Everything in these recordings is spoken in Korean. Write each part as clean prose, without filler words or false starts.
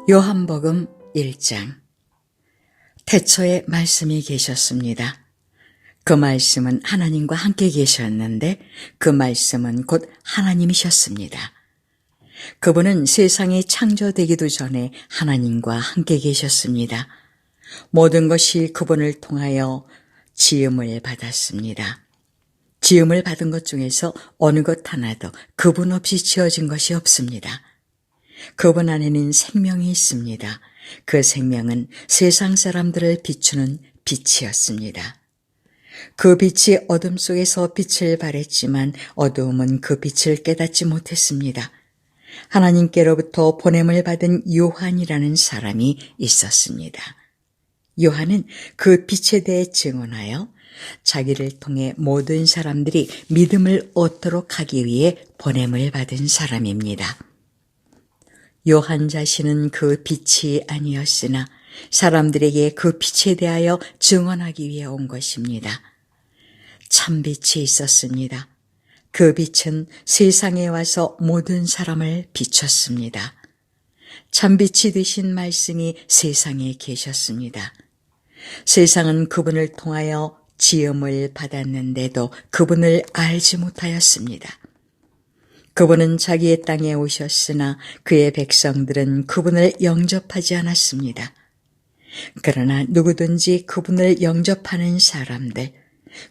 요한복음 1장. 태초에 말씀이 계셨습니다. 그 말씀은 하나님과 함께 계셨는데 그 말씀은 곧 하나님이셨습니다. 그분은 세상이 창조되기도 전에 하나님과 함께 계셨습니다. 모든 것이 그분을 통하여 지음을 받았습니다. 지음을 받은 것 중에서 어느 것 하나도 그분 없이 지어진 것이 없습니다. 그분 안에는 생명이 있습니다. 그 생명은 세상 사람들을 비추는 빛이었습니다. 그 빛이 어둠 속에서 빛을 발했지만 어두움은 그 빛을 깨닫지 못했습니다. 하나님께로부터 보냄을 받은 요한이라는 사람이 있었습니다. 요한은 그 빛에 대해 증언하여 자기를 통해 모든 사람들이 믿음을 얻도록 하기 위해 보냄을 받은 사람입니다. 요한 자신은 그 빛이 아니었으나 사람들에게 그 빛에 대하여 증언하기 위해 온 것입니다. 참 빛이 있었습니다. 그 빛은 세상에 와서 모든 사람을 비췄습니다. 참 빛이 되신 말씀이 세상에 계셨습니다. 세상은 그분을 통하여 지음을 받았는데도 그분을 알지 못하였습니다. 그분은 자기의 땅에 오셨으나 그의 백성들은 그분을 영접하지 않았습니다. 그러나 누구든지 그분을 영접하는 사람들,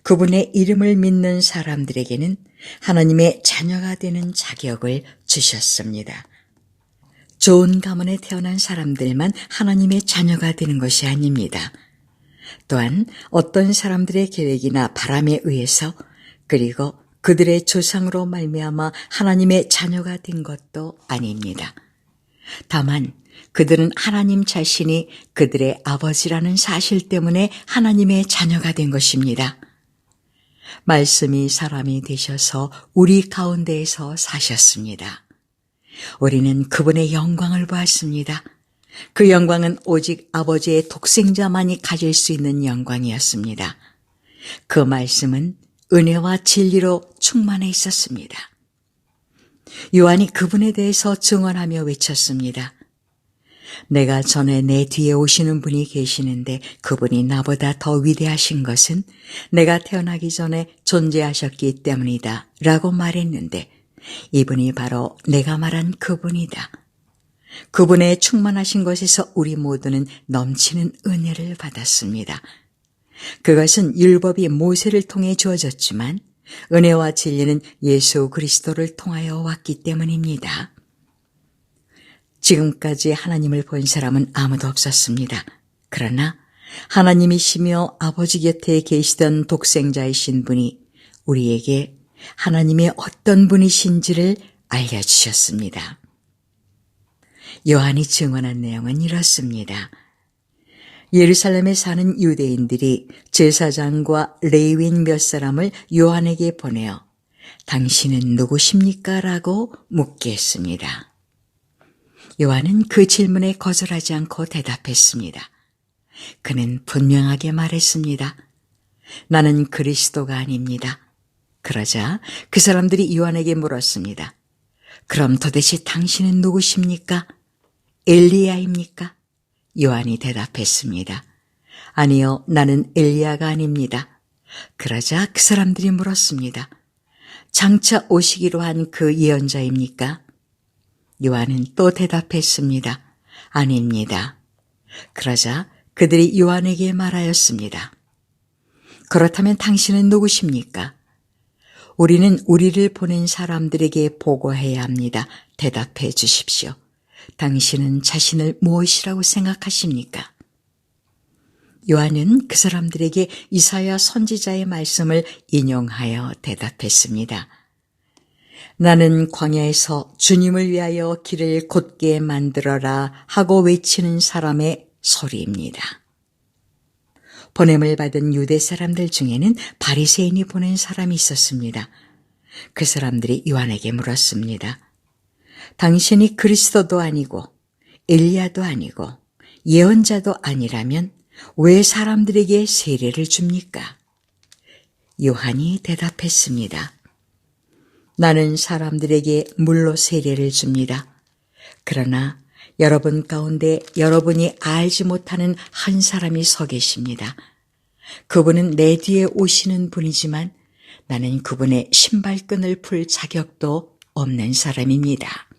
그분의 이름을 믿는 사람들에게는 하나님의 자녀가 되는 자격을 주셨습니다. 좋은 가문에 태어난 사람들만 하나님의 자녀가 되는 것이 아닙니다. 또한 어떤 사람들의 계획이나 바람에 의해서 그리고 그들의 조상으로 말미암아 하나님의 자녀가 된 것도 아닙니다. 다만 그들은 하나님 자신이 그들의 아버지라는 사실 때문에 하나님의 자녀가 된 것입니다. 말씀이 사람이 되셔서 우리 가운데에서 사셨습니다. 우리는 그분의 영광을 보았습니다. 그 영광은 오직 아버지의 독생자만이 가질 수 있는 영광이었습니다. 그 말씀은 은혜와 진리로 충만해 있었습니다. 요한이 그분에 대해서 증언하며 외쳤습니다. 내가 전에 내 뒤에 오시는 분이 계시는데 그분이 나보다 더 위대하신 것은 내가 태어나기 전에 존재하셨기 때문이다 라고 말했는데 이분이 바로 내가 말한 그분이다. 그분의 충만하신 것에서 우리 모두는 넘치는 은혜를 받았습니다. 그것은 율법이 모세를 통해 주어졌지만 은혜와 진리는 예수 그리스도를 통하여 왔기 때문입니다. 지금까지 하나님을 본 사람은 아무도 없었습니다. 그러나 하나님이시며 아버지 곁에 계시던 독생자이신 분이 우리에게 하나님의 어떤 분이신지를 알려주셨습니다. 요한이 증언한 내용은 이렇습니다. 예루살렘에 사는 유대인들이 제사장과 레위인 몇 사람을 요한에게 보내어 당신은 누구십니까? 라고 묻게 했습니다. 요한은 그 질문에 거절하지 않고 대답했습니다. 그는 분명하게 말했습니다. 나는 그리스도가 아닙니다. 그러자 그 사람들이 요한에게 물었습니다. 그럼 도대체 당신은 누구십니까? 엘리야입니까? 요한이 대답했습니다. 아니요, 나는 엘리야가 아닙니다. 그러자 그 사람들이 물었습니다. 장차 오시기로 한 그 예언자입니까? 요한은 또 대답했습니다. 아닙니다. 그러자 그들이 요한에게 말하였습니다. 그렇다면 당신은 누구십니까? 우리는 우리를 보낸 사람들에게 보고해야 합니다. 대답해 주십시오. 당신은 자신을 무엇이라고 생각하십니까? 요한은 그 사람들에게 이사야 선지자의 말씀을 인용하여 대답했습니다. 나는 광야에서 주님을 위하여 길을 곧게 만들어라 하고 외치는 사람의 소리입니다. 보냄을 받은 유대 사람들 중에는 바리새인이 보낸 사람이 있었습니다. 그 사람들이 요한에게 물었습니다. 당신이 그리스도도 아니고 엘리야도 아니고 예언자도 아니라면 왜 사람들에게 세례를 줍니까? 요한이 대답했습니다. 나는 사람들에게 물로 세례를 줍니다. 그러나 여러분 가운데 여러분이 알지 못하는 한 사람이 서 계십니다. 그분은 내 뒤에 오시는 분이지만 나는 그분의 신발끈을 풀 자격도 없는 사람입니다.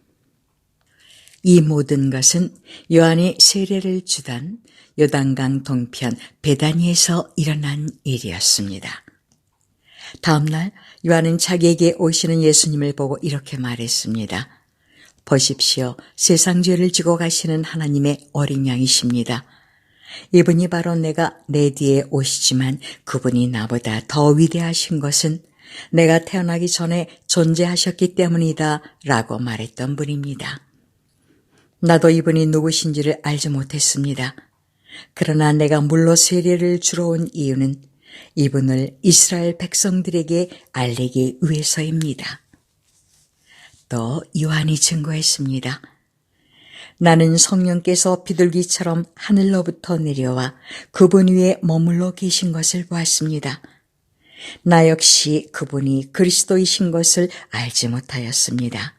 이 모든 것은 요한이 세례를 주던 요단강 동편 베다니에서 일어난 일이었습니다. 다음 날 요한은 자기에게 오시는 예수님을 보고 이렇게 말했습니다. 보십시오. 세상 죄를 지고 가시는 하나님의 어린 양이십니다. 이분이 바로 내가 내 뒤에 오시지만 그분이 나보다 더 위대하신 것은 내가 태어나기 전에 존재하셨기 때문이다 라고 말했던 분입니다. 나도 이분이 누구신지를 알지 못했습니다. 그러나 내가 물로 세례를 주러 온 이유는 이분을 이스라엘 백성들에게 알리기 위해서입니다. 또 요한이 증거했습니다. 나는 성령께서 비둘기처럼 하늘로부터 내려와 그분 위에 머물러 계신 것을 보았습니다. 나 역시 그분이 그리스도이신 것을 알지 못하였습니다.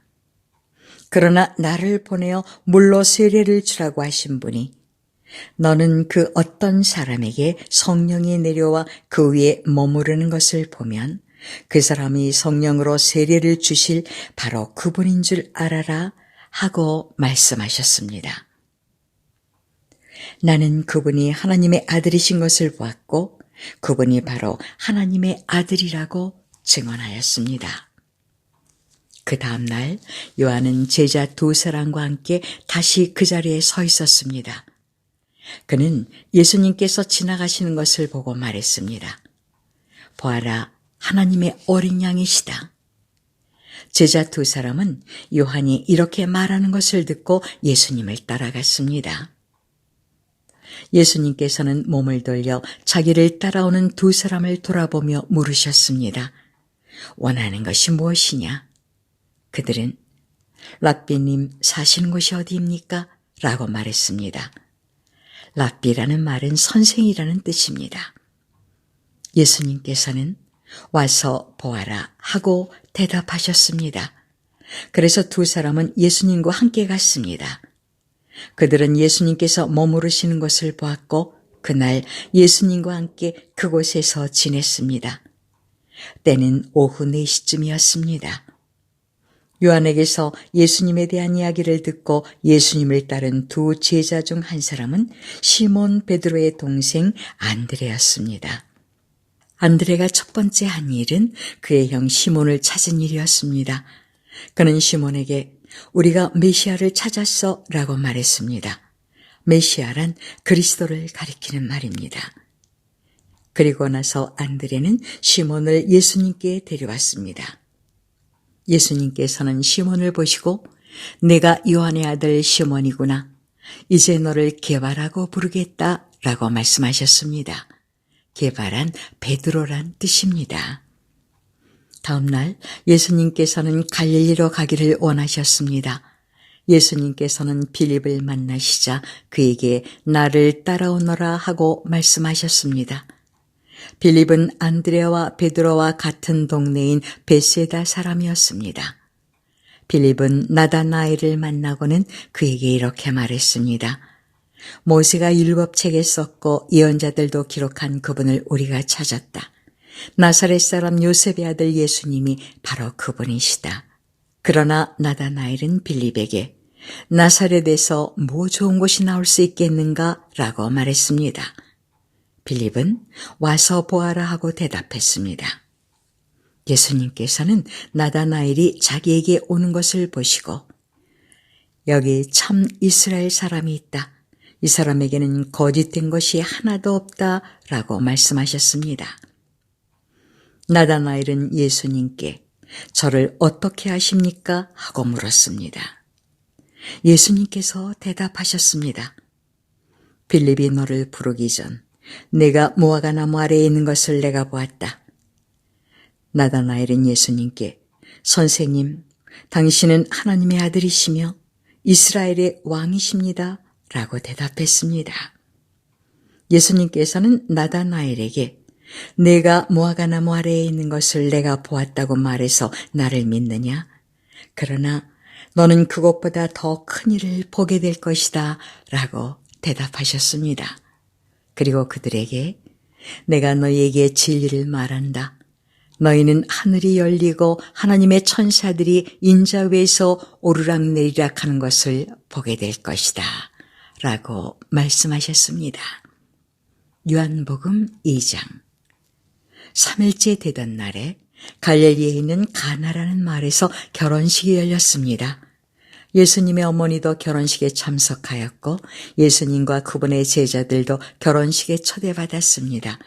그러나 나를 보내어 물로 세례를 주라고 하신 분이 너는 그 어떤 사람에게 성령이 내려와 그 위에 머무르는 것을 보면 그 사람이 성령으로 세례를 주실 바로 그분인 줄 알아라 하고 말씀하셨습니다. 나는 그분이 하나님의 아들이신 것을 보았고 그분이 바로 하나님의 아들이라고 증언하였습니다. 그 다음 날 요한은 제자 두 사람과 함께 다시 그 자리에 서 있었습니다. 그는 예수님께서 지나가시는 것을 보고 말했습니다. 보아라, 하나님의 어린 양이시다. 제자 두 사람은 요한이 이렇게 말하는 것을 듣고 예수님을 따라갔습니다. 예수님께서는 몸을 돌려 자기를 따라오는 두 사람을 돌아보며 물으셨습니다. 원하는 것이 무엇이냐? 그들은 랍비님 사시는 곳이 어디입니까? 라고 말했습니다. 랍비라는 말은 선생이라는 뜻입니다. 예수님께서는 와서 보아라 하고 대답하셨습니다. 그래서 두 사람은 예수님과 함께 갔습니다. 그들은 예수님께서 머무르시는 것을 보았고 그날 예수님과 함께 그곳에서 지냈습니다. 때는 오후 4시쯤이었습니다. 요한에게서 예수님에 대한 이야기를 듣고 예수님을 따른 두 제자 중 한 사람은 시몬 베드로의 동생 안드레였습니다. 안드레가 첫 번째 한 일은 그의 형 시몬을 찾은 일이었습니다. 그는 시몬에게 우리가 메시아를 찾았어 라고 말했습니다. 메시아란 그리스도를 가리키는 말입니다. 그리고 나서 안드레는 시몬을 예수님께 데려왔습니다. 예수님께서는 시몬을 보시고 내가 요한의 아들 시몬이구나. 이제 너를 게바라고 부르겠다 라고 말씀하셨습니다. 게바란 베드로란 뜻입니다. 다음 날 예수님께서는 갈릴리로 가기를 원하셨습니다. 예수님께서는 빌립을 만나시자 그에게 나를 따라오너라 하고 말씀하셨습니다. 빌립은 안드레와 베드로와 같은 동네인 베세다 사람이었습니다. 빌립은 나다나엘을 만나고는 그에게 이렇게 말했습니다. 모세가 율법책에 썼고 예언자들도 기록한 그분을 우리가 찾았다. 나사렛 사람 요셉의 아들 예수님이 바로 그분이시다. 그러나 나다나엘은 빌립에게 나사렛에서 뭐 좋은 곳이 나올 수 있겠는가? 라고 말했습니다. 빌립은 와서 보아라 하고 대답했습니다. 예수님께서는 나다나엘이 자기에게 오는 것을 보시고 여기 참 이스라엘 사람이 있다. 이 사람에게는 거짓된 것이 하나도 없다 라고 말씀하셨습니다. 나다나엘은 예수님께 저를 어떻게 아십니까? 하고 물었습니다. 예수님께서 대답하셨습니다. 빌립이 너를 부르기 전 내가 무화과 나무 아래에 있는 것을 내가 보았다. 나다나엘은 예수님께 선생님, 당신은 하나님의 아들이시며 이스라엘의 왕이십니다. 라고 대답했습니다. 예수님께서는 나다나엘에게 내가 무화과 나무 아래에 있는 것을 내가 보았다고 말해서 나를 믿느냐? 그러나 너는 그것보다 더 큰 일을 보게 될 것이다 라고 대답하셨습니다. 그리고 그들에게 내가 너희에게 진리를 말한다. 너희는 하늘이 열리고 하나님의 천사들이 인자 위에서 오르락내리락 하는 것을 보게 될 것이다 라고 말씀하셨습니다. 요한복음 2장 3일째 되던 날에 갈릴리에 있는 가나라는 마을에서 결혼식이 열렸습니다. 예수님의 어머니도 결혼식에 참석하였고 예수님과 그분의 제자들도 결혼식에 초대받았습니다.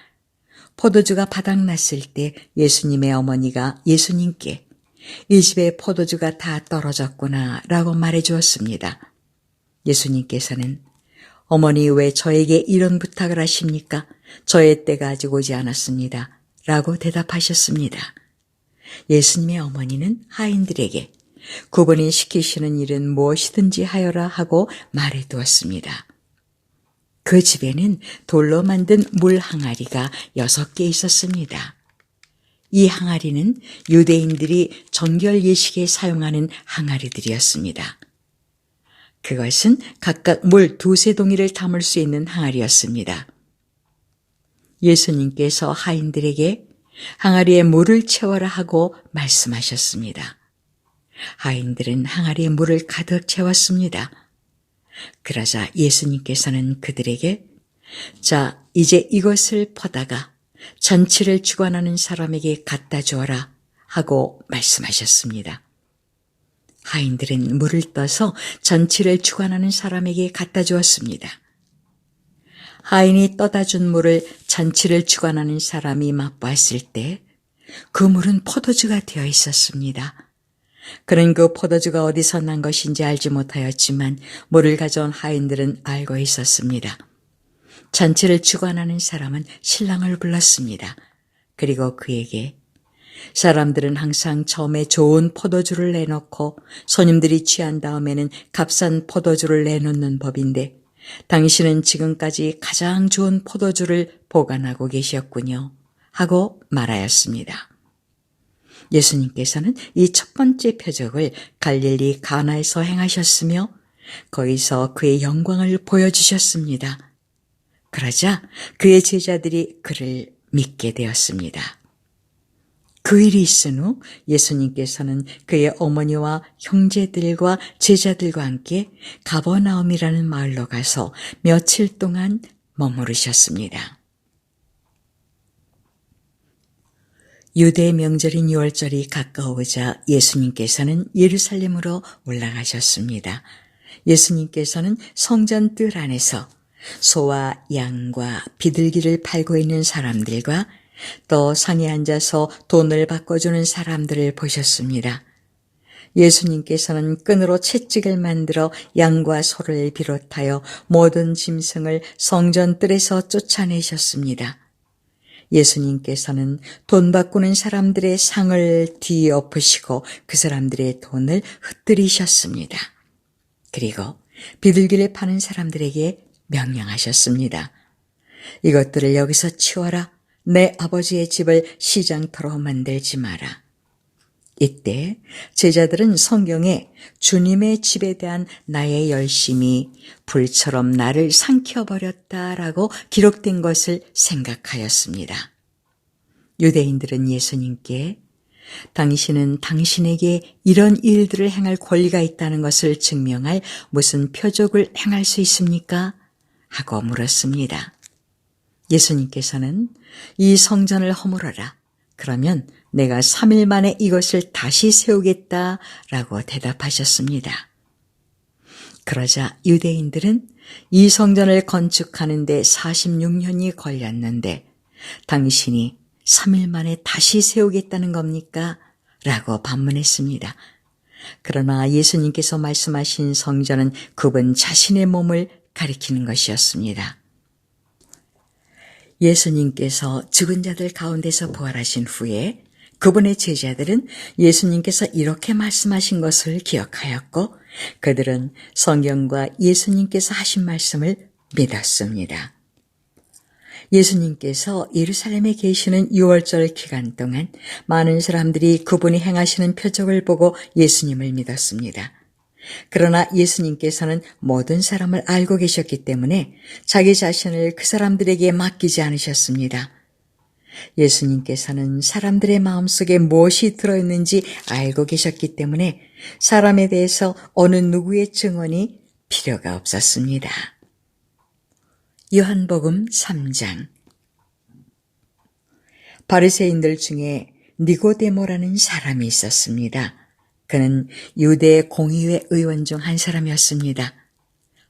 포도주가 바닥났을 때 예수님의 어머니가 예수님께 이 집에 포도주가 다 떨어졌구나 라고 말해 주었습니다. 예수님께서는 어머니 왜 저에게 이런 부탁을 하십니까? 저의 때가 아직 오지 않았습니다 라고 대답하셨습니다. 예수님의 어머니는 하인들에게 그분이 시키시는 일은 무엇이든지 하여라 하고 말해 두었습니다. 그 집에는 돌로 만든 물 항아리가 6개 있었습니다. 이 항아리는 유대인들이 정결 예식에 사용하는 항아리들이었습니다. 그것은 각각 물 2-3동이를 담을 수 있는 항아리였습니다. 예수님께서 하인들에게 항아리에 물을 채워라 하고 말씀하셨습니다. 하인들은 항아리에 물을 가득 채웠습니다. 그러자 예수님께서는 그들에게 자, 이제 이것을 퍼다가 잔치를 주관하는 사람에게 갖다 주어라 하고 말씀하셨습니다. 하인들은 물을 떠서 잔치를 주관하는 사람에게 갖다 주었습니다. 하인이 떠다 준 물을 잔치를 주관하는 사람이 맛보았을 때 그 물은 포도주가 되어 있었습니다. 그는 그 포도주가 어디서 난 것인지 알지 못하였지만 물을 가져온 하인들은 알고 있었습니다. 잔치를 주관하는 사람은 신랑을 불렀습니다. 그리고 그에게 사람들은 항상 처음에 좋은 포도주를 내놓고 손님들이 취한 다음에는 값싼 포도주를 내놓는 법인데 당신은 지금까지 가장 좋은 포도주를 보관하고 계셨군요 하고 말하였습니다. 예수님께서는 이 첫 번째 표적을 갈릴리 가나에서 행하셨으며 거기서 그의 영광을 보여주셨습니다. 그러자 그의 제자들이 그를 믿게 되었습니다. 그 일이 있은 후 예수님께서는 그의 어머니와 형제들과 제자들과 함께 가버나움이라는 마을로 가서 며칠 동안 머무르셨습니다. 유대 명절인 유월절이 가까워오자 예수님께서는 예루살렘으로 올라가셨습니다. 예수님께서는 성전 뜰 안에서 소와 양과 비둘기를 팔고 있는 사람들과 또 상에 앉아서 돈을 바꿔주는 사람들을 보셨습니다. 예수님께서는 끈으로 채찍을 만들어 양과 소를 비롯하여 모든 짐승을 성전 뜰에서 쫓아내셨습니다. 예수님께서는 돈 바꾸는 사람들의 상을 뒤엎으시고 그 사람들의 돈을 흩뜨리셨습니다. 그리고 비둘기를 파는 사람들에게 명령하셨습니다. 이것들을 여기서 치워라. 내 아버지의 집을 시장터로 만들지 마라. 이때 제자들은 성경에 주님의 집에 대한 나의 열심이 불처럼 나를 삼켜버렸다라고 기록된 것을 생각하였습니다. 유대인들은 예수님께 당신은 당신에게 이런 일들을 행할 권리가 있다는 것을 증명할 무슨 표적을 행할 수 있습니까? 하고 물었습니다. 예수님께서는 이 성전을 허물어라. 그러면 내가 3일 만에 이것을 다시 세우겠다라고 대답하셨습니다. 그러자 유대인들은 이 성전을 건축하는데 46년이 걸렸는데 당신이 3일 만에 다시 세우겠다는 겁니까? 라고 반문했습니다. 그러나 예수님께서 말씀하신 성전은 그분 자신의 몸을 가리키는 것이었습니다. 예수님께서 죽은 자들 가운데서 부활하신 후에 그분의 제자들은 예수님께서 이렇게 말씀하신 것을 기억하였고 그들은 성경과 예수님께서 하신 말씀을 믿었습니다. 예수님께서 예루살렘에 계시는 유월절 기간 동안 많은 사람들이 그분이 행하시는 표적을 보고 예수님을 믿었습니다. 그러나 예수님께서는 모든 사람을 알고 계셨기 때문에 자기 자신을 그 사람들에게 맡기지 않으셨습니다. 예수님께서는 사람들의 마음속에 무엇이 들어있는지 알고 계셨기 때문에 사람에 대해서 어느 누구의 증언이 필요가 없었습니다. 요한복음 3장. 바리새인들 중에 니고데모라는 사람이 있었습니다. 그는 유대 공의회 의원 중 한 사람이었습니다.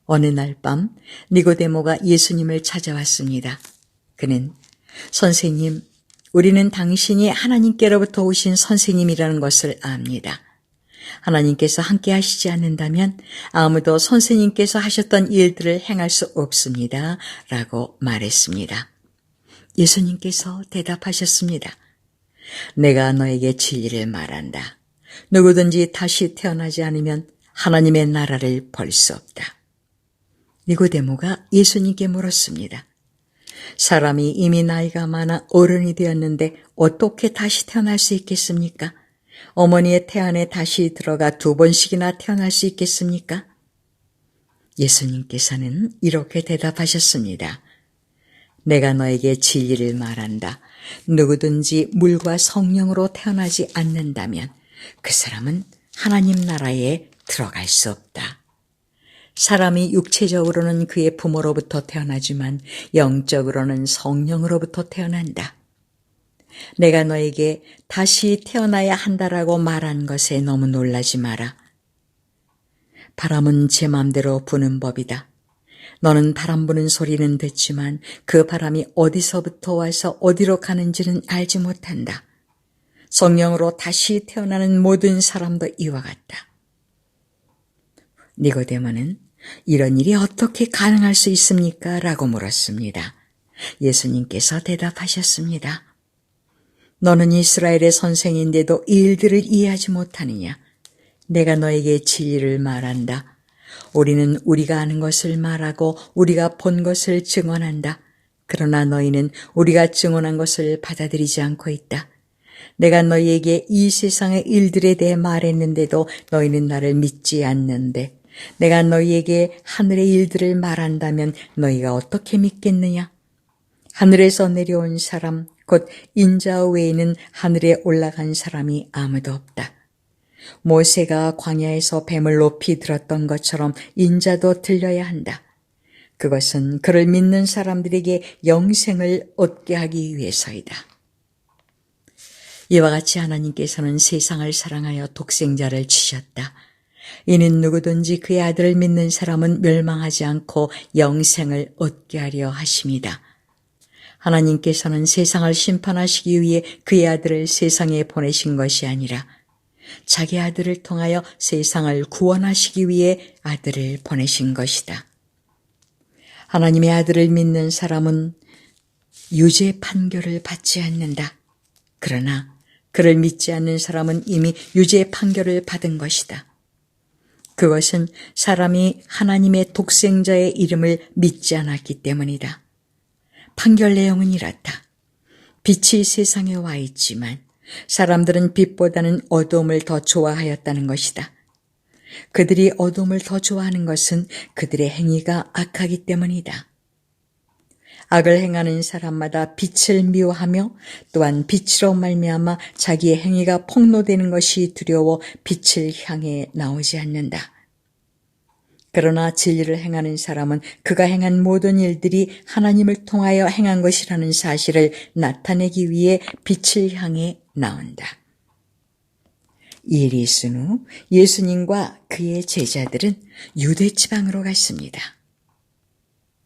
어느 날 밤 니고데모가 예수님을 찾아왔습니다. 그는 선생님, 우리는 당신이 하나님께로부터 오신 선생님이라는 것을 압니다. 하나님께서 함께 하시지 않는다면 아무도 선생님께서 하셨던 일들을 행할 수 없습니다. 라고 말했습니다. 예수님께서 대답하셨습니다. 내가 너에게 진리를 말한다. 누구든지 다시 태어나지 않으면 하나님의 나라를 볼 수 없다. 니고데모가 예수님께 물었습니다. 사람이 이미 나이가 많아 어른이 되었는데 어떻게 다시 태어날 수 있겠습니까? 어머니의 태안에 다시 들어가 2번씩이나 태어날 수 있겠습니까? 예수님께서는 이렇게 대답하셨습니다. 내가 너에게 진리를 말한다. 누구든지 물과 성령으로 태어나지 않는다면 그 사람은 하나님 나라에 들어갈 수 없다. 사람이 육체적으로는 그의 부모로부터 태어나지만 영적으로는 성령으로부터 태어난다. 내가 너에게 다시 태어나야 한다라고 말한 것에 너무 놀라지 마라. 바람은 제 맘대로 부는 법이다. 너는 바람 부는 소리는 듣지만 그 바람이 어디서부터 와서 어디로 가는지는 알지 못한다. 성령으로 다시 태어나는 모든 사람도 이와 같다. 니고데모는 이런 일이 어떻게 가능할 수 있습니까? 라고 물었습니다. 예수님께서 대답하셨습니다. 너는 이스라엘의 선생인데도 이 일들을 이해하지 못하느냐? 내가 너에게 진리를 말한다. 우리는 우리가 아는 것을 말하고 우리가 본 것을 증언한다. 그러나 너희는 우리가 증언한 것을 받아들이지 않고 있다. 내가 너희에게 이 세상의 일들에 대해 말했는데도 너희는 나를 믿지 않는데 내가 너희에게 하늘의 일들을 말한다면 너희가 어떻게 믿겠느냐? 하늘에서 내려온 사람, 곧 인자 외에는 하늘에 올라간 사람이 아무도 없다. 모세가 광야에서 뱀을 높이 들었던 것처럼 인자도 들려야 한다. 그것은 그를 믿는 사람들에게 영생을 얻게 하기 위해서이다. 이와 같이 하나님께서는 세상을 사랑하여 독생자를 주셨다. 이는 누구든지 그의 아들을 믿는 사람은 멸망하지 않고 영생을 얻게 하려 하심이다. 하나님께서는 세상을 심판하시기 위해 그의 아들을 세상에 보내신 것이 아니라 자기 아들을 통하여 세상을 구원하시기 위해 아들을 보내신 것이다. 하나님의 아들을 믿는 사람은 유죄 판결을 받지 않는다. 그러나 그를 믿지 않는 사람은 이미 유죄 판결을 받은 것이다. 그것은 사람이 하나님의 독생자의 이름을 믿지 않았기 때문이다. 판결 내용은 이렇다. 빛이 세상에 와 있지만 사람들은 빛보다는 어두움을 더 좋아하였다는 것이다. 그들이 어두움을 더 좋아하는 것은 그들의 행위가 악하기 때문이다. 악을 행하는 사람마다 빛을 미워하며 또한 빛으로 말미암아 자기의 행위가 폭로되는 것이 두려워 빛을 향해 나오지 않는다. 그러나 진리를 행하는 사람은 그가 행한 모든 일들이 하나님을 통하여 행한 것이라는 사실을 나타내기 위해 빛을 향해 나온다. 이 일이 있은 후 예수님과 그의 제자들은 유대 지방으로 갔습니다.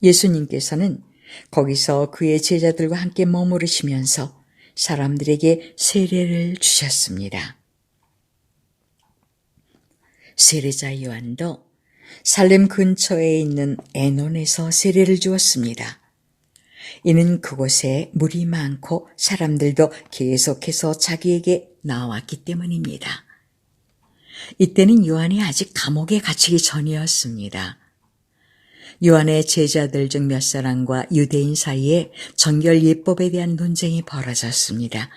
예수님께서는 거기서 그의 제자들과 함께 머무르시면서 사람들에게 세례를 주셨습니다. 세례자 요한도 살렘 근처에 있는 에논에서 세례를 주었습니다. 이는 그곳에 물이 많고 사람들도 계속해서 자기에게 나왔기 때문입니다. 이때는 요한이 아직 감옥에 갇히기 전이었습니다. 요한의 제자들 중 몇 사람과 유대인 사이에 정결 예법에 대한 논쟁이 벌어졌습니다.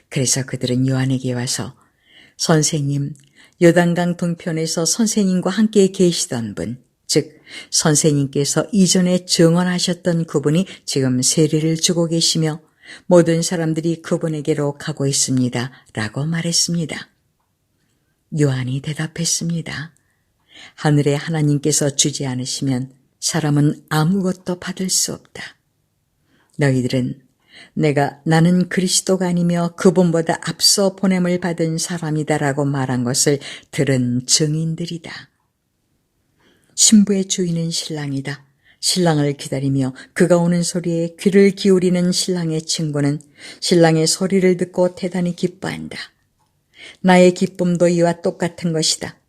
그래서 그들은 요한에게 와서 선생님, 요단강 동편에서 선생님과 함께 계시던 분, 즉 선생님께서 이전에 증언하셨던 그분이 지금 세례를 주고 계시며 모든 사람들이 그분에게로 가고 있습니다. 라고 말했습니다. 요한이 대답했습니다. 하늘의 하나님께서 주지 않으시면 사람은 아무것도 받을 수 없다. 너희들은 나는 그리스도가 아니며 그분보다 앞서 보냄을 받은 사람이다라고 말한 것을 들은 증인들이다. 신부의 주인은 신랑이다. 신랑을 기다리며 그가 오는 소리에 귀를 기울이는 신랑의 친구는 신랑의 소리를 듣고 대단히 기뻐한다. 나의 기쁨도 이와 똑같은 것이다.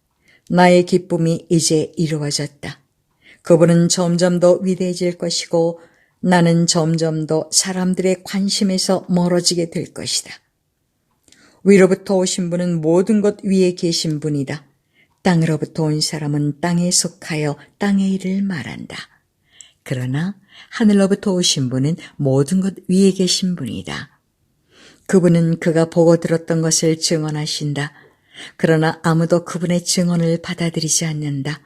나의 기쁨이 이제 이루어졌다. 그분은 점점 더 위대해질 것이고 나는 점점 더 사람들의 관심에서 멀어지게 될 것이다. 위로부터 오신 분은 모든 것 위에 계신 분이다. 땅으로부터 온 사람은 땅에 속하여 땅의 일을 말한다. 그러나 하늘로부터 오신 분은 모든 것 위에 계신 분이다. 그분은 그가 보고 들었던 것을 증언하신다. 그러나 아무도 그분의 증언을 받아들이지 않는다.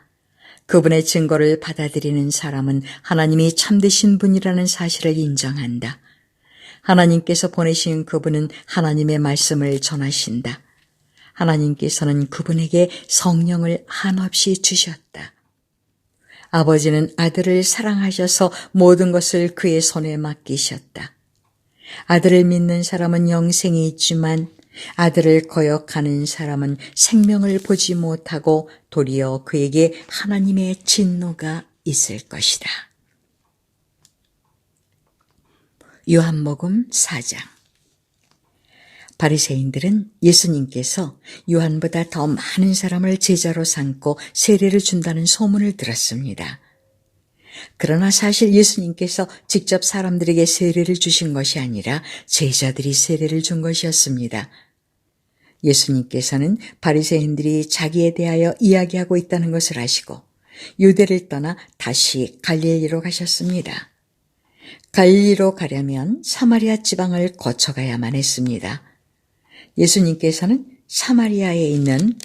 그분의 증거를 받아들이는 사람은 하나님이 참되신 분이라는 사실을 인정한다. 하나님께서 보내신 그분은 하나님의 말씀을 전하신다. 하나님께서는 그분에게 성령을 한없이 주셨다. 아버지는 아들을 사랑하셔서 모든 것을 그의 손에 맡기셨다. 아들을 믿는 사람은 영생이 있지만 아들을 거역하는 사람은 생명을 보지 못하고 도리어 그에게 하나님의 진노가 있을 것이다. 요한복음 4장. 바리새인들은 예수님께서 요한보다 더 많은 사람을 제자로 삼고 세례를 준다는 소문을 들었습니다. 그러나 사실 예수님께서 직접 사람들에게 세례를 주신 것이 아니라 제자들이 세례를 준 것이었습니다. 예수님께서는 바리새인들이 자기에 대하여 이야기하고 있다는 것을 아시고 유대를 떠나 다시 갈릴리로 가셨습니다. 갈릴리로 가려면 사마리아 지방을 거쳐가야만 했습니다. 예수님께서는 사마리아에 있는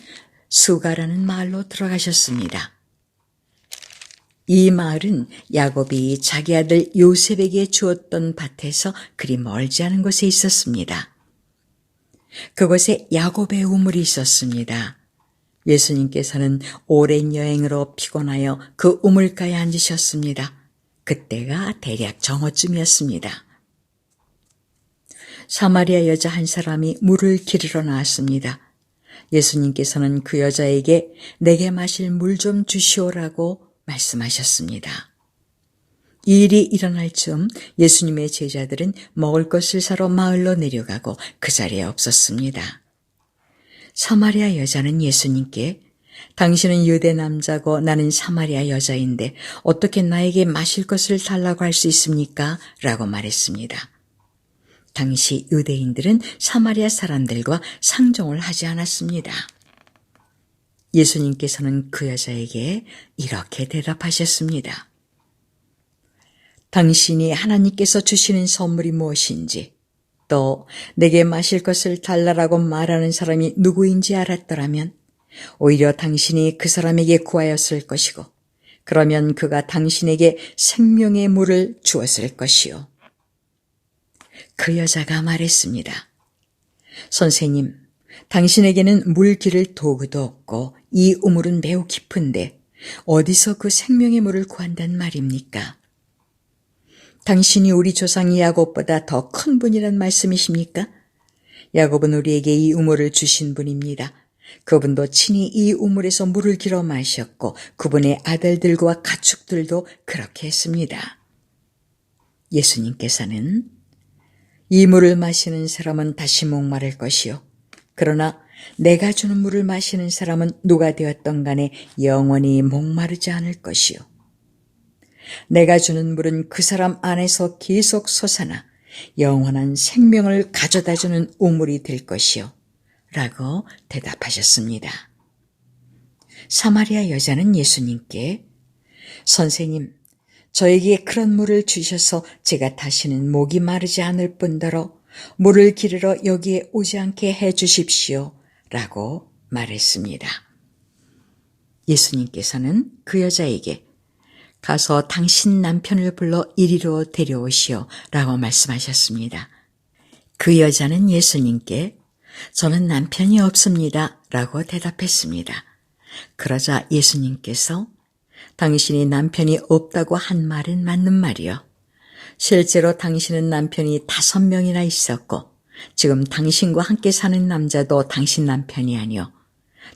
수가라는 마을로 들어가셨습니다. 이 마을은 야곱이 자기 아들 요셉에게 주었던 밭에서 그리 멀지 않은 곳에 있었습니다. 그곳에 야곱의 우물이 있었습니다. 예수님께서는 오랜 여행으로 피곤하여 그 우물가에 앉으셨습니다. 그때가 대략 정오쯤이었습니다. 사마리아 여자 한 사람이 물을 기르러 나왔습니다. 예수님께서는 그 여자에게 내게 마실 물 좀 주시오라고 말씀하셨습니다. 이 일이 일어날 즈음 예수님의 제자들은 먹을 것을 사러 마을로 내려가고 그 자리에 없었습니다. 사마리아 여자는 예수님께 당신은 유대 남자고 나는 사마리아 여자인데 어떻게 나에게 마실 것을 달라고 할 수 있습니까? 라고 말했습니다. 당시 유대인들은 사마리아 사람들과 상종을 하지 않았습니다. 예수님께서는 그 여자에게 이렇게 대답하셨습니다. 당신이 하나님께서 주시는 선물이 무엇인지 또 내게 마실 것을 달라라고 말하는 사람이 누구인지 알았더라면 오히려 당신이 그 사람에게 구하였을 것이고 그러면 그가 당신에게 생명의 물을 주었을 것이요. 그 여자가 말했습니다. 선생님, 당신에게는 물 기를 도구도 없고 이 우물은 매우 깊은데 어디서 그 생명의 물을 구한단 말입니까? 당신이 우리 조상 야곱보다 더 큰 분이란 말씀이십니까? 야곱은 우리에게 이 우물을 주신 분입니다. 그분도 친히 이 우물에서 물을 길어 마셨고 그분의 아들들과 가축들도 그렇게 했습니다. 예수님께서는 이 물을 마시는 사람은 다시 목마를 것이요. 그러나 내가 주는 물을 마시는 사람은 누가 되었던 간에 영원히 목마르지 않을 것이요. 내가 주는 물은 그 사람 안에서 계속 솟아나 영원한 생명을 가져다주는 우물이 될 것이요. 라고 대답하셨습니다. 사마리아 여자는 예수님께 선생님, 저에게 그런 물을 주셔서 제가 다시는 목이 마르지 않을 뿐더러 물을 기르러 여기에 오지 않게 해 주십시오. 라고 말했습니다. 예수님께서는 그 여자에게 가서 당신 남편을 불러 이리로 데려오시오 라고 말씀하셨습니다. 그 여자는 예수님께 저는 남편이 없습니다 라고 대답했습니다. 그러자 예수님께서 당신이 남편이 없다고 한 말은 맞는 말이요. 실제로 당신은 남편이 5명이나 있었고 지금 당신과 함께 사는 남자도 당신 남편이 아니요.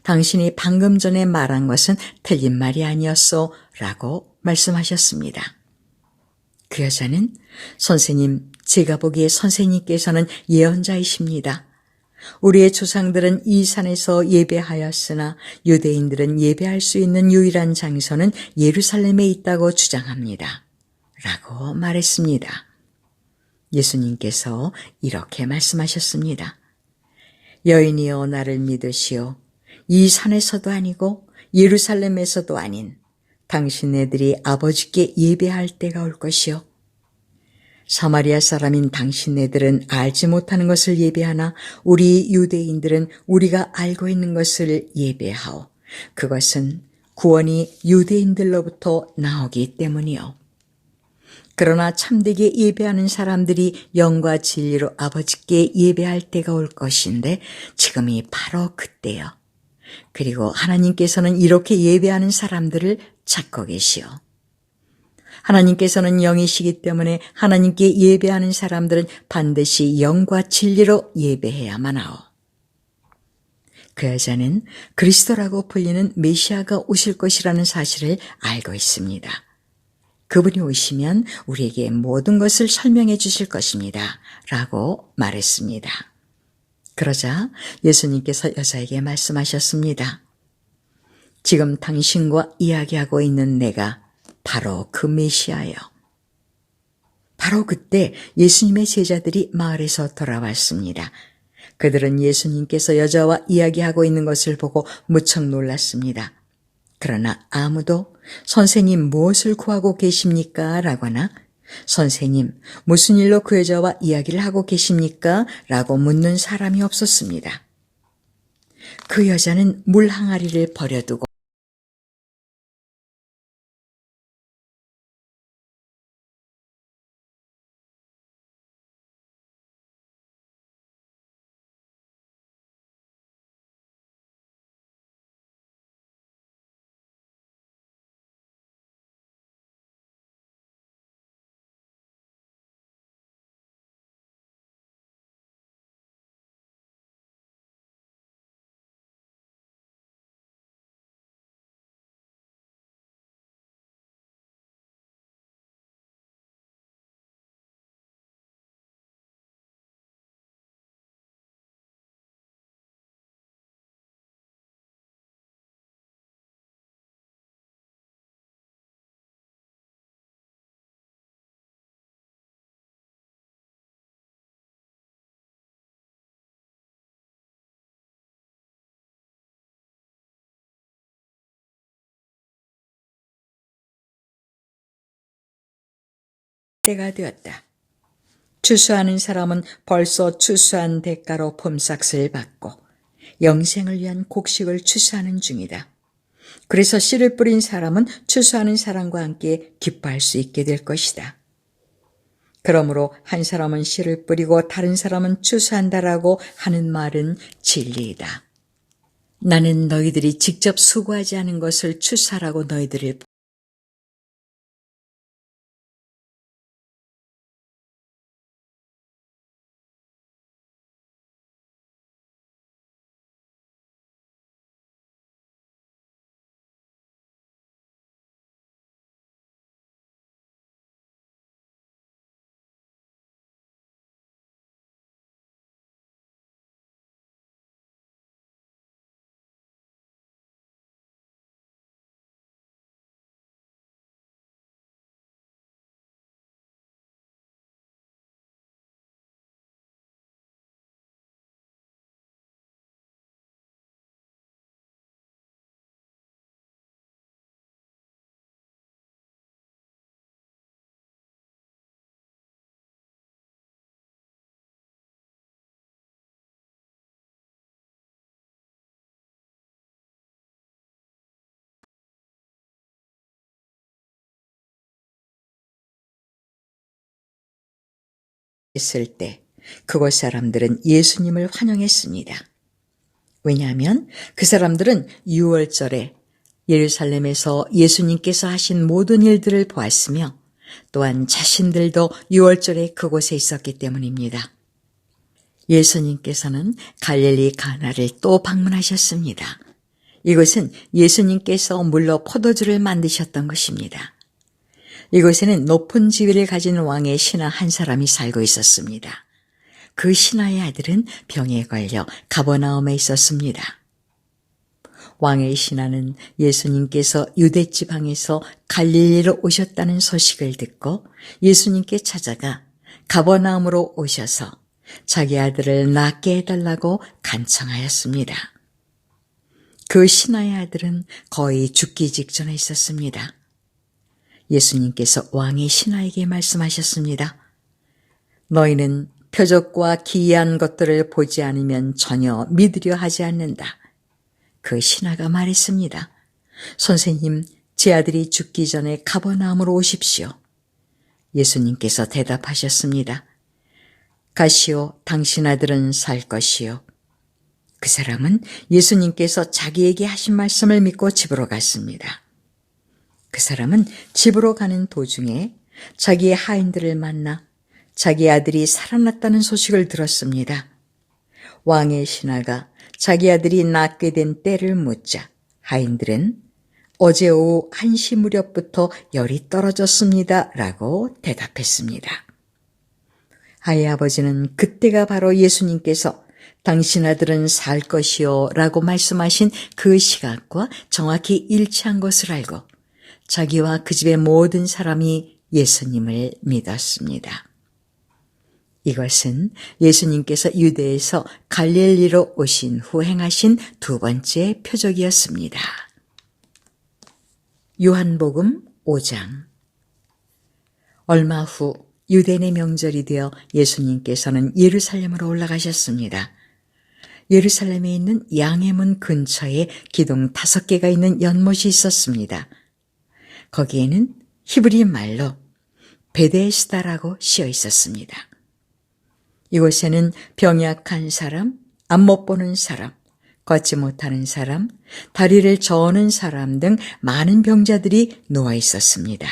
당신이 방금 전에 말한 것은 틀린 말이 아니었소 라고 말씀하셨습니다. 그 여자는 선생님, 제가 보기에 선생님께서는 예언자이십니다. 우리의 조상들은 이 산에서 예배하였으나 유대인들은 예배할 수 있는 유일한 장소는 예루살렘에 있다고 주장합니다. 라고 말했습니다. 예수님께서 이렇게 말씀하셨습니다. 여인이여 나를 믿으시오. 이 산에서도 아니고 예루살렘에서도 아닌 당신네들이 아버지께 예배할 때가 올 것이요. 사마리아 사람인 당신네들은 알지 못하는 것을 예배하나 우리 유대인들은 우리가 알고 있는 것을 예배하오. 그것은 구원이 유대인들로부터 나오기 때문이요. 그러나 참되게 예배하는 사람들이 영과 진리로 아버지께 예배할 때가 올 것인데 지금이 바로 그때요. 그리고 하나님께서는 이렇게 예배하는 사람들을 찾고 계시오. 하나님께서는 영이시기 때문에 하나님께 예배하는 사람들은 반드시 영과 진리로 예배해야만 하오. 그 여자는 그리스도라고 불리는 메시아가 오실 것이라는 사실을 알고 있습니다. 그분이 오시면 우리에게 모든 것을 설명해 주실 것입니다. 라고 말했습니다. 그러자 예수님께서 여자에게 말씀하셨습니다. 지금 당신과 이야기하고 있는 내가 바로 그 메시아예요. 바로 그때 예수님의 제자들이 마을에서 돌아왔습니다. 그들은 예수님께서 여자와 이야기하고 있는 것을 보고 무척 놀랐습니다. 그러나 아무도 선생님 무엇을 구하고 계십니까? 라거나 선생님 무슨 일로 그 여자와 이야기를 하고 계십니까? 라고 묻는 사람이 없었습니다. 그 여자는 물 항아리를 버려두고 때가 되었다. 추수하는 사람은 벌써 추수한 대가로 품삯을 받고 영생을 위한 곡식을 추수하는 중이다. 그래서 씨를 뿌린 사람은 추수하는 사람과 함께 기뻐할 수 있게 될 것이다. 그러므로 한 사람은 씨를 뿌리고 다른 사람은 추수한다라고 하는 말은 진리이다. 나는 너희들이 직접 수고하지 않은 것을 추수하라고 너희들을 했을 때 그곳 사람들은 예수님을 환영했습니다. 왜냐하면 그 사람들은 유월절에 예루살렘에서 예수님께서 하신 모든 일들을 보았으며 또한 자신들도 유월절에 그곳에 있었기 때문입니다. 예수님께서는 갈릴리 가나를 또 방문하셨습니다. 이곳은 예수님께서 물로 포도주를 만드셨던 것입니다. 이곳에는 높은 지위를 가진 왕의 신하 한 사람이 살고 있었습니다. 그 신하의 아들은 병에 걸려 가버나움에 있었습니다. 왕의 신하는 예수님께서 유대 지방에서 갈릴리로 오셨다는 소식을 듣고 예수님께 찾아가 가버나움으로 오셔서 자기 아들을 낫게 해달라고 간청하였습니다. 그 신하의 아들은 거의 죽기 직전에 있었습니다. 예수님께서 왕의 신하에게 말씀하셨습니다. 너희는 표적과 기이한 것들을 보지 않으면 전혀 믿으려 하지 않는다. 그 신하가 말했습니다. 선생님, 제 아들이 죽기 전에 가버나움으로 오십시오. 예수님께서 대답하셨습니다. 가시오, 당신 아들은 살 것이요. 그 사람은 예수님께서 자기에게 하신 말씀을 믿고 집으로 갔습니다. 그 사람은 집으로 가는 도중에 자기의 하인들을 만나 자기 아들이 살아났다는 소식을 들었습니다. 왕의 신하가 자기 아들이 낫게 된 때를 묻자 하인들은 어제 오후 1시 무렵부터 열이 떨어졌습니다. 라고 대답했습니다. 아이 아버지는 그때가 바로 예수님께서 당신 아들은 살 것이요 라고 말씀하신 그 시각과 정확히 일치한 것을 알고 자기와 그 집의 모든 사람이 예수님을 믿었습니다. 이것은 예수님께서 유대에서 갈릴리로 오신 후 행하신 두 번째 표적이었습니다. 요한복음 5장. 얼마 후 유대인의 명절이 되어 예수님께서는 예루살렘으로 올라가셨습니다. 예루살렘에 있는 양의 문 근처에 기둥 5개가 있는 연못이 있었습니다. 거기에는 히브리 말로 베데스다라고 씌어 있었습니다. 이곳에는 병약한 사람, 앞 못 보는 사람, 걷지 못하는 사람, 다리를 저는 사람 등 많은 병자들이 누워 있었습니다.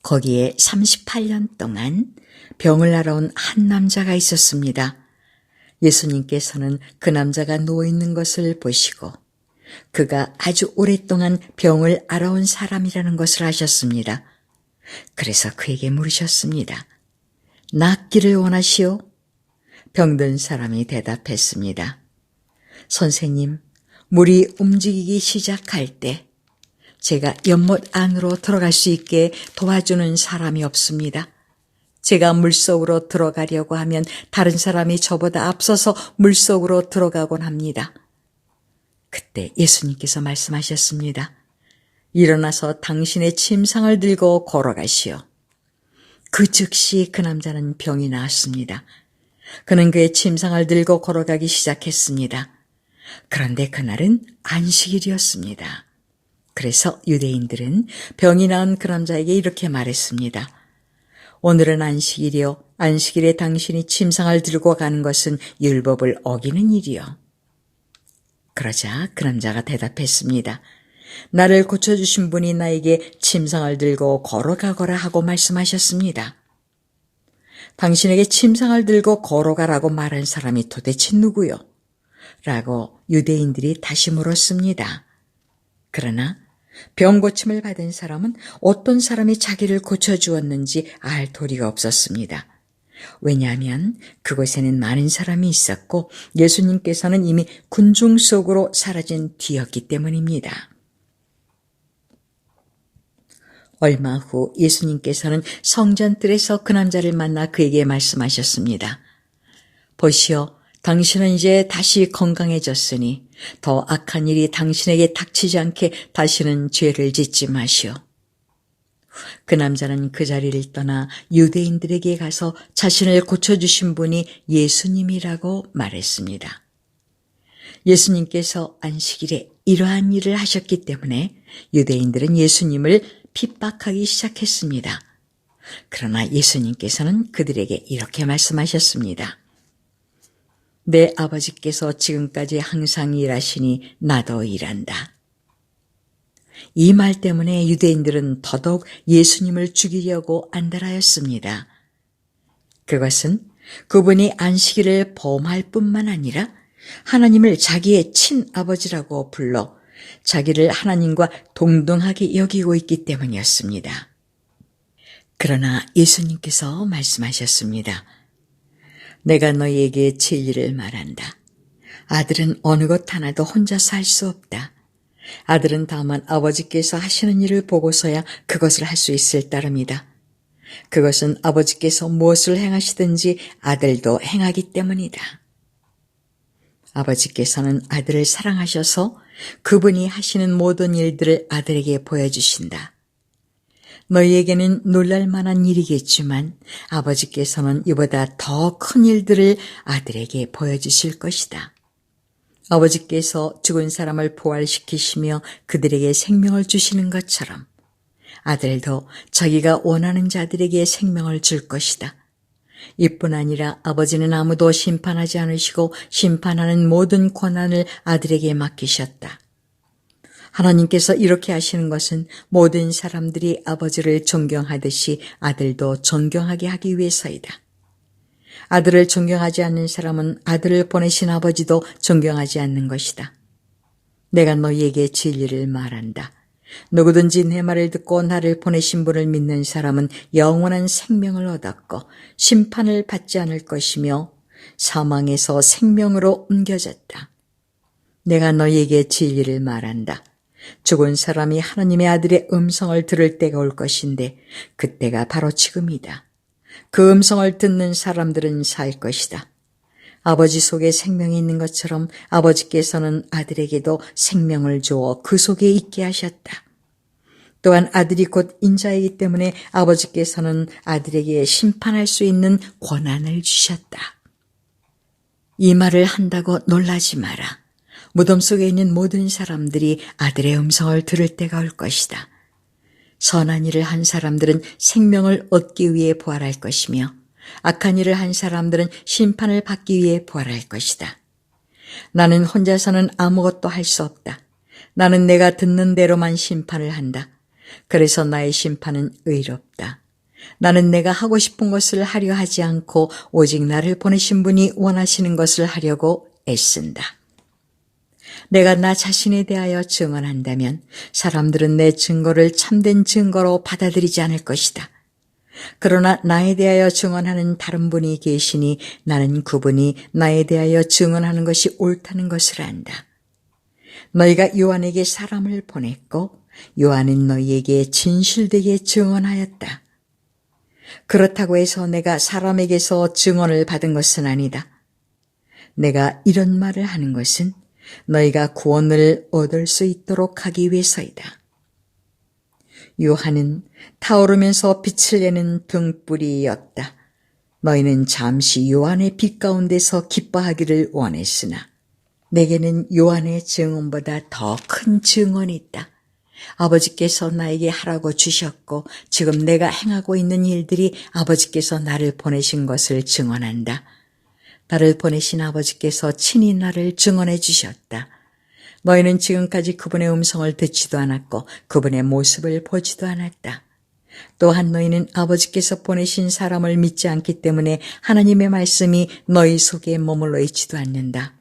거기에 38년 동안 병을 앓아온 한 남자가 있었습니다. 예수님께서는 그 남자가 누워 있는 것을 보시고 그가 아주 오랫동안 병을 앓아온 사람이라는 것을 아셨습니다. 그래서 그에게 물으셨습니다. 낫기를 원하시오? 병든 사람이 대답했습니다. 선생님, 물이 움직이기 시작할 때 제가 연못 안으로 들어갈 수 있게 도와주는 사람이 없습니다. 제가 물속으로 들어가려고 하면 다른 사람이 저보다 앞서서 물속으로 들어가곤 합니다. 그때 예수님께서 말씀하셨습니다. 일어나서 당신의 침상을 들고 걸어가시오. 그 즉시 그 남자는 병이 나았습니다. 그는 그의 침상을 들고 걸어가기 시작했습니다. 그런데 그날은 안식일이었습니다. 그래서 유대인들은 병이 나은 그 남자에게 이렇게 말했습니다. 오늘은 안식일이요. 안식일에 당신이 침상을 들고 가는 것은 율법을 어기는 일이요. 그러자 그 남자가 대답했습니다. 나를 고쳐주신 분이 나에게 침상을 들고 걸어가거라 하고 말씀하셨습니다. 당신에게 침상을 들고 걸어가라고 말한 사람이 도대체 누구요? 라고 유대인들이 다시 물었습니다. 그러나 병 고침을 받은 사람은 어떤 사람이 자기를 고쳐주었는지 알 도리가 없었습니다. 왜냐하면 그곳에는 많은 사람이 있었고 예수님께서는 이미 군중 속으로 사라진 뒤였기 때문입니다. 얼마 후 예수님께서는 성전뜰에서 그 남자를 만나 그에게 말씀하셨습니다. 보시오, 당신은 이제 다시 건강해졌으니 더 악한 일이 당신에게 닥치지 않게 다시는 죄를 짓지 마시오. 그 남자는 그 자리를 떠나 유대인들에게 가서 자신을 고쳐주신 분이 예수님이라고 말했습니다. 예수님께서 안식일에 이러한 일을 하셨기 때문에 유대인들은 예수님을 핍박하기 시작했습니다. 그러나 예수님께서는 그들에게 이렇게 말씀하셨습니다. 내 아버지께서 지금까지 항상 일하시니 나도 일한다. 이 말 때문에 유대인들은 더더욱 예수님을 죽이려고 안달하였습니다. 그것은 그분이 안식일을 범할 뿐만 아니라 하나님을 자기의 친아버지라고 불러 자기를 하나님과 동등하게 여기고 있기 때문이었습니다. 그러나 예수님께서 말씀하셨습니다. 내가 너희에게 진리를 말한다. 아들은 어느 것 하나도 혼자서 할 수 없다. 아들은 다만 아버지께서 하시는 일을 보고서야 그것을 할 수 있을 따름이다. 그것은 아버지께서 무엇을 행하시든지 아들도 행하기 때문이다. 아버지께서는 아들을 사랑하셔서 그분이 하시는 모든 일들을 아들에게 보여주신다. 너희에게는 놀랄 만한 일이겠지만 아버지께서는 이보다 더 큰 일들을 아들에게 보여주실 것이다. 아버지께서 죽은 사람을 부활시키시며 그들에게 생명을 주시는 것처럼 아들도 자기가 원하는 자들에게 생명을 줄 것이다. 이뿐 아니라 아버지는 아무도 심판하지 않으시고 심판하는 모든 권한을 아들에게 맡기셨다. 하나님께서 이렇게 하시는 것은 모든 사람들이 아버지를 존경하듯이 아들도 존경하게 하기 위해서이다. 아들을 존경하지 않는 사람은 아들을 보내신 아버지도 존경하지 않는 것이다. 내가 너희에게 진리를 말한다. 누구든지 내 말을 듣고 나를 보내신 분을 믿는 사람은 영원한 생명을 얻었고 심판을 받지 않을 것이며 사망에서 생명으로 옮겨졌다. 내가 너희에게 진리를 말한다. 죽은 사람이 하나님의 아들의 음성을 들을 때가 올 것인데 그때가 바로 지금이다. 그 음성을 듣는 사람들은 살 것이다. 아버지 속에 생명이 있는 것처럼 아버지께서는 아들에게도 생명을 주어 그 속에 있게 하셨다. 또한 아들이 곧 인자이기 때문에 아버지께서는 아들에게 심판할 수 있는 권한을 주셨다. 이 말을 한다고 놀라지 마라. 무덤 속에 있는 모든 사람들이 아들의 음성을 들을 때가 올 것이다. 선한 일을 한 사람들은 생명을 얻기 위해 부활할 것이며 악한 일을 한 사람들은 심판을 받기 위해 부활할 것이다. 나는 혼자서는 아무것도 할 수 없다. 나는 내가 듣는 대로만 심판을 한다. 그래서 나의 심판은 의롭다. 나는 내가 하고 싶은 것을 하려 하지 않고 오직 나를 보내신 분이 원하시는 것을 하려고 애쓴다. 내가 나 자신에 대하여 증언한다면 사람들은 내 증거를 참된 증거로 받아들이지 않을 것이다. 그러나 나에 대하여 증언하는 다른 분이 계시니 나는 그분이 나에 대하여 증언하는 것이 옳다는 것을 안다. 너희가 요한에게 사람을 보냈고 요한은 너희에게 진실되게 증언하였다. 그렇다고 해서 내가 사람에게서 증언을 받은 것은 아니다. 내가 이런 말을 하는 것은 너희가 구원을 얻을 수 있도록 하기 위해서이다. 요한은 타오르면서 빛을 내는 등불이었다. 너희는 잠시 요한의 빛 가운데서 기뻐하기를 원했으나 내게는 요한의 증언보다 더 큰 증언이 있다. 아버지께서 나에게 하라고 주셨고 지금 내가 행하고 있는 일들이 아버지께서 나를 보내신 것을 증언한다. 나를 보내신 아버지께서 친히 나를 증언해 주셨다. 너희는 지금까지 그분의 음성을 듣지도 않았고 그분의 모습을 보지도 않았다. 또한 너희는 아버지께서 보내신 사람을 믿지 않기 때문에 하나님의 말씀이 너희 속에 머물러 있지도 않는다.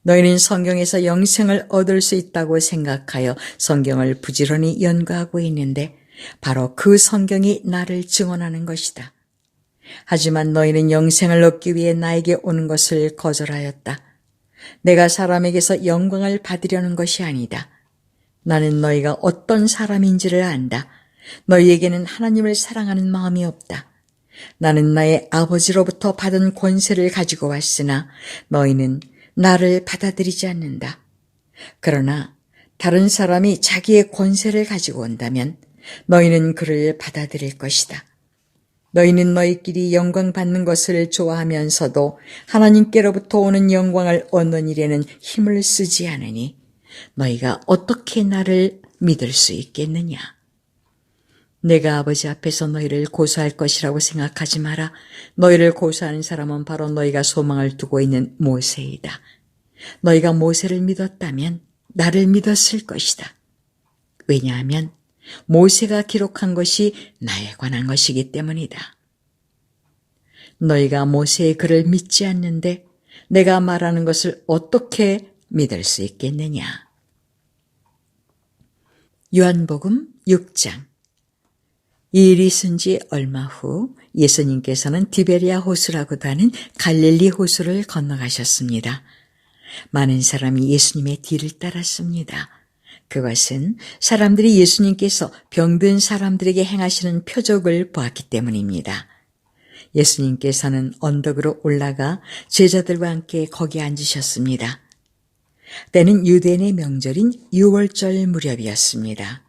너희는 성경에서 영생을 얻을 수 있다고 생각하여 성경을 부지런히 연구하고 있는데 바로 그 성경이 나를 증언하는 것이다. 하지만 너희는 영생을 얻기 위해 나에게 오는 것을 거절하였다. 내가 사람에게서 영광을 받으려는 것이 아니다. 나는 너희가 어떤 사람인지를 안다. 너희에게는 하나님을 사랑하는 마음이 없다. 나는 나의 아버지로부터 받은 권세를 가지고 왔으나 너희는 나를 받아들이지 않는다. 그러나 다른 사람이 자기의 권세를 가지고 온다면 너희는 그를 받아들일 것이다. 너희는 너희끼리 영광 받는 것을 좋아하면서도 하나님께로부터 오는 영광을 얻는 일에는 힘을 쓰지 않으니 너희가 어떻게 나를 믿을 수 있겠느냐. 내가 아버지 앞에서 너희를 고소할 것이라고 생각하지 마라. 너희를 고소하는 사람은 바로 너희가 소망을 두고 있는 모세이다. 너희가 모세를 믿었다면 나를 믿었을 것이다. 왜냐하면 모세가 기록한 것이 나에 관한 것이기 때문이다. 너희가 모세의 글을 믿지 않는데 내가 말하는 것을 어떻게 믿을 수 있겠느냐. 요한복음 6장. 이 일이 있은 지 얼마 후 예수님께서는 디베리아 호수라고도 하는 갈릴리 호수를 건너가셨습니다. 많은 사람이 예수님의 뒤를 따랐습니다. 그것은 사람들이 예수님께서 병든 사람들에게 행하시는 표적을 보았기 때문입니다. 예수님께서는 언덕으로 올라가 제자들과 함께 거기 앉으셨습니다. 때는 유대인의 명절인 유월절 무렵이었습니다.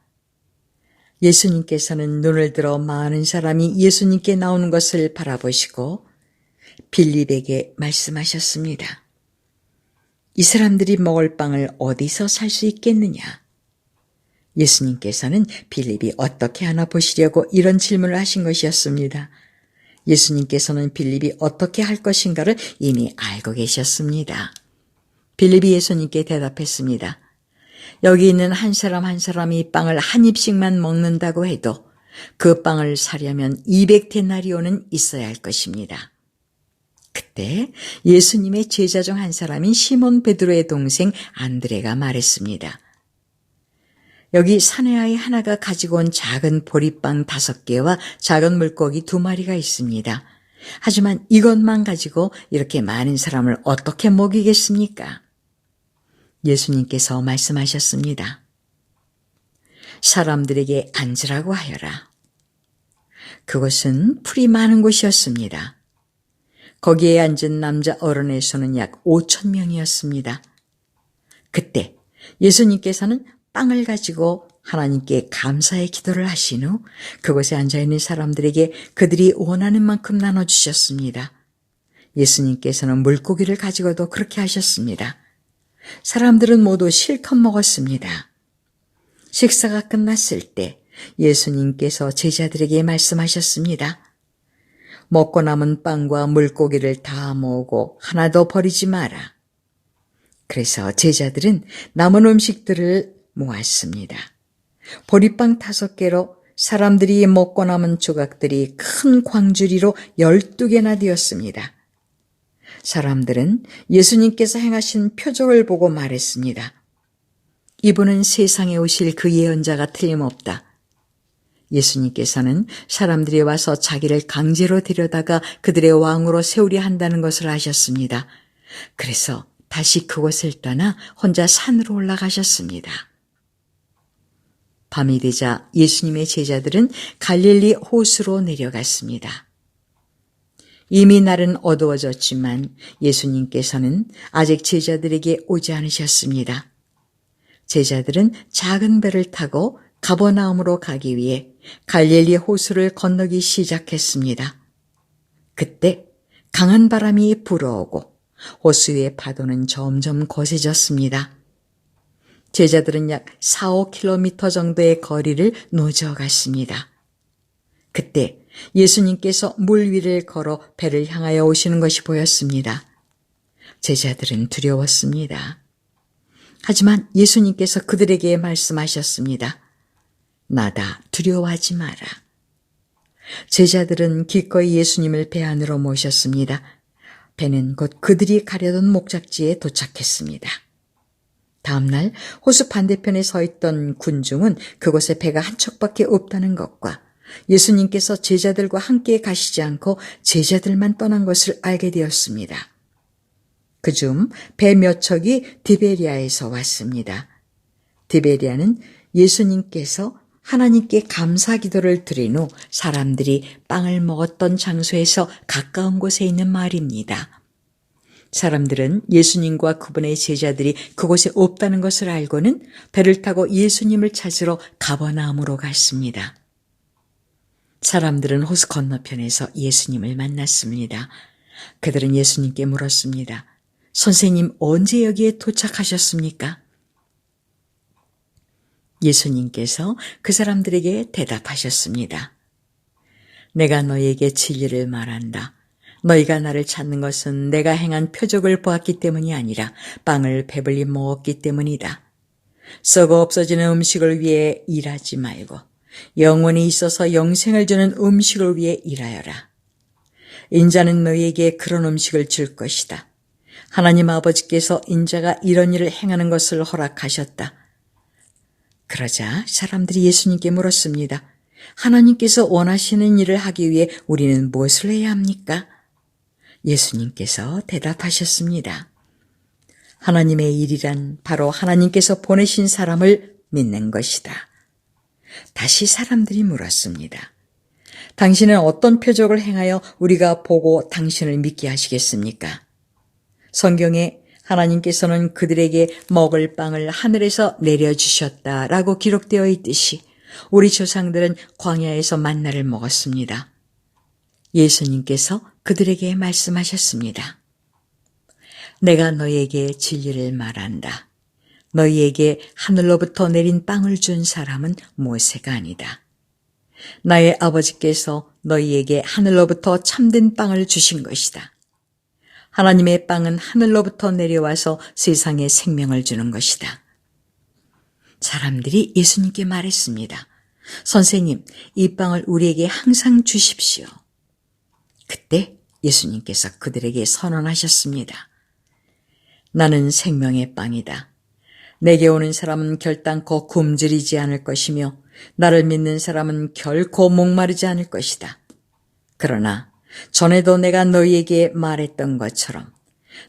예수님께서는 눈을 들어 많은 사람이 예수님께 나오는 것을 바라보시고 빌립에게 말씀하셨습니다. 이 사람들이 먹을 빵을 어디서 살 수 있겠느냐? 예수님께서는 빌립이 어떻게 하나 보시려고 이런 질문을 하신 것이었습니다. 예수님께서는 빌립이 어떻게 할 것인가를 이미 알고 계셨습니다. 빌립이 예수님께 대답했습니다. 여기 있는 한 사람 한 사람이 빵을 한 입씩만 먹는다고 해도 그 빵을 사려면 200데나리온은 있어야 할 것입니다. 그때 예수님의 제자 중 한 사람인 시몬 베드로의 동생 안드레가 말했습니다. 여기 사내아이 하나가 가지고 온 작은 보리빵 5개와 작은 물고기 2마리가 있습니다. 하지만 이것만 가지고 이렇게 많은 사람을 어떻게 먹이겠습니까? 예수님께서 말씀하셨습니다. 사람들에게 앉으라고 하여라. 그것은 풀이 많은 곳이었습니다. 거기에 앉은 남자 어른의 수는 약 5,000명이었습니다. 그때 예수님께서는 빵을 가지고 하나님께 감사의 기도를 하신 후 그곳에 앉아있는 사람들에게 그들이 원하는 만큼 나눠주셨습니다. 예수님께서는 물고기를 가지고도 그렇게 하셨습니다. 사람들은 모두 실컷 먹었습니다. 식사가 끝났을 때 예수님께서 제자들에게 말씀하셨습니다. 먹고 남은 빵과 물고기를 다 모으고 하나도 버리지 마라. 그래서 제자들은 남은 음식들을 모았습니다. 보리빵 5개로 사람들이 먹고 남은 조각들이 큰 광주리로 12개나 되었습니다. 사람들은 예수님께서 행하신 표적을 보고 말했습니다. 이분은 세상에 오실 그 예언자가 틀림없다. 예수님께서는 사람들이 와서 자기를 강제로 데려다가 그들의 왕으로 세우려 한다는 것을 아셨습니다. 그래서 다시 그곳을 떠나 혼자 산으로 올라가셨습니다. 밤이 되자 예수님의 제자들은 갈릴리 호수로 내려갔습니다. 이미 날은 어두워졌지만 예수님께서는 아직 제자들에게 오지 않으셨습니다. 제자들은 작은 배를 타고 가버나움으로 가기 위해 갈릴리 호수를 건너기 시작했습니다. 그때 강한 바람이 불어오고 호수의 파도는 점점 거세졌습니다. 제자들은 약 4-5km 정도의 거리를 노저갔습니다. 그때 예수님께서 물 위를 걸어 배를 향하여 오시는 것이 보였습니다. 제자들은 두려웠습니다. 하지만 예수님께서 그들에게 말씀하셨습니다. 나다, 두려워하지 마라. 제자들은 기꺼이 예수님을 배 안으로 모셨습니다. 배는 곧 그들이 가려던 목적지에 도착했습니다. 다음 날 호수 반대편에 서 있던 군중은 그곳에 배가 한 척밖에 없다는 것과 예수님께서 제자들과 함께 가시지 않고 제자들만 떠난 것을 알게 되었습니다. 그중 배 몇 척이 디베리아에서 왔습니다. 디베리아는 예수님께서 하나님께 감사 기도를 드린 후 사람들이 빵을 먹었던 장소에서 가까운 곳에 있는 마을입니다. 사람들은 예수님과 그분의 제자들이 그곳에 없다는 것을 알고는 배를 타고 예수님을 찾으러 가버나움으로 갔습니다. 사람들은 호수 건너편에서 예수님을 만났습니다. 그들은 예수님께 물었습니다. 선생님, 언제 여기에 도착하셨습니까? 예수님께서 그 사람들에게 대답하셨습니다. 내가 너희에게 진리를 말한다. 너희가 나를 찾는 것은 내가 행한 표적을 보았기 때문이 아니라 빵을 배불리 먹었기 때문이다. 썩어 없어지는 음식을 위해 일하지 말고 영원히 있어서 영생을 주는 음식을 위해 일하여라. 인자는 너희에게 그런 음식을 줄 것이다. 하나님 아버지께서 인자가 이런 일을 행하는 것을 허락하셨다. 그러자 사람들이 예수님께 물었습니다. 하나님께서 원하시는 일을 하기 위해 우리는 무엇을 해야 합니까? 예수님께서 대답하셨습니다. 하나님의 일이란 바로 하나님께서 보내신 사람을 믿는 것이다. 다시 사람들이 물었습니다. 당신은 어떤 표적을 행하여 우리가 보고 당신을 믿게 하시겠습니까? 성경에 하나님께서는 그들에게 먹을 빵을 하늘에서 내려주셨다라고 기록되어 있듯이 우리 조상들은 광야에서 만나를 먹었습니다. 예수님께서 그들에게 말씀하셨습니다. 내가 너희에게 진리를 말한다. 너희에게 하늘로부터 내린 빵을 준 사람은 모세가 아니다. 나의 아버지께서 너희에게 하늘로부터 참된 빵을 주신 것이다. 하나님의 빵은 하늘로부터 내려와서 세상에 생명을 주는 것이다. 사람들이 예수님께 말했습니다. 선생님, 이 빵을 우리에게 항상 주십시오. 그때 예수님께서 그들에게 선언하셨습니다. 나는 생명의 빵이다. 내게 오는 사람은 결단코 굶주리지 않을 것이며 나를 믿는 사람은 결코 목마르지 않을 것이다. 그러나 전에도 내가 너희에게 말했던 것처럼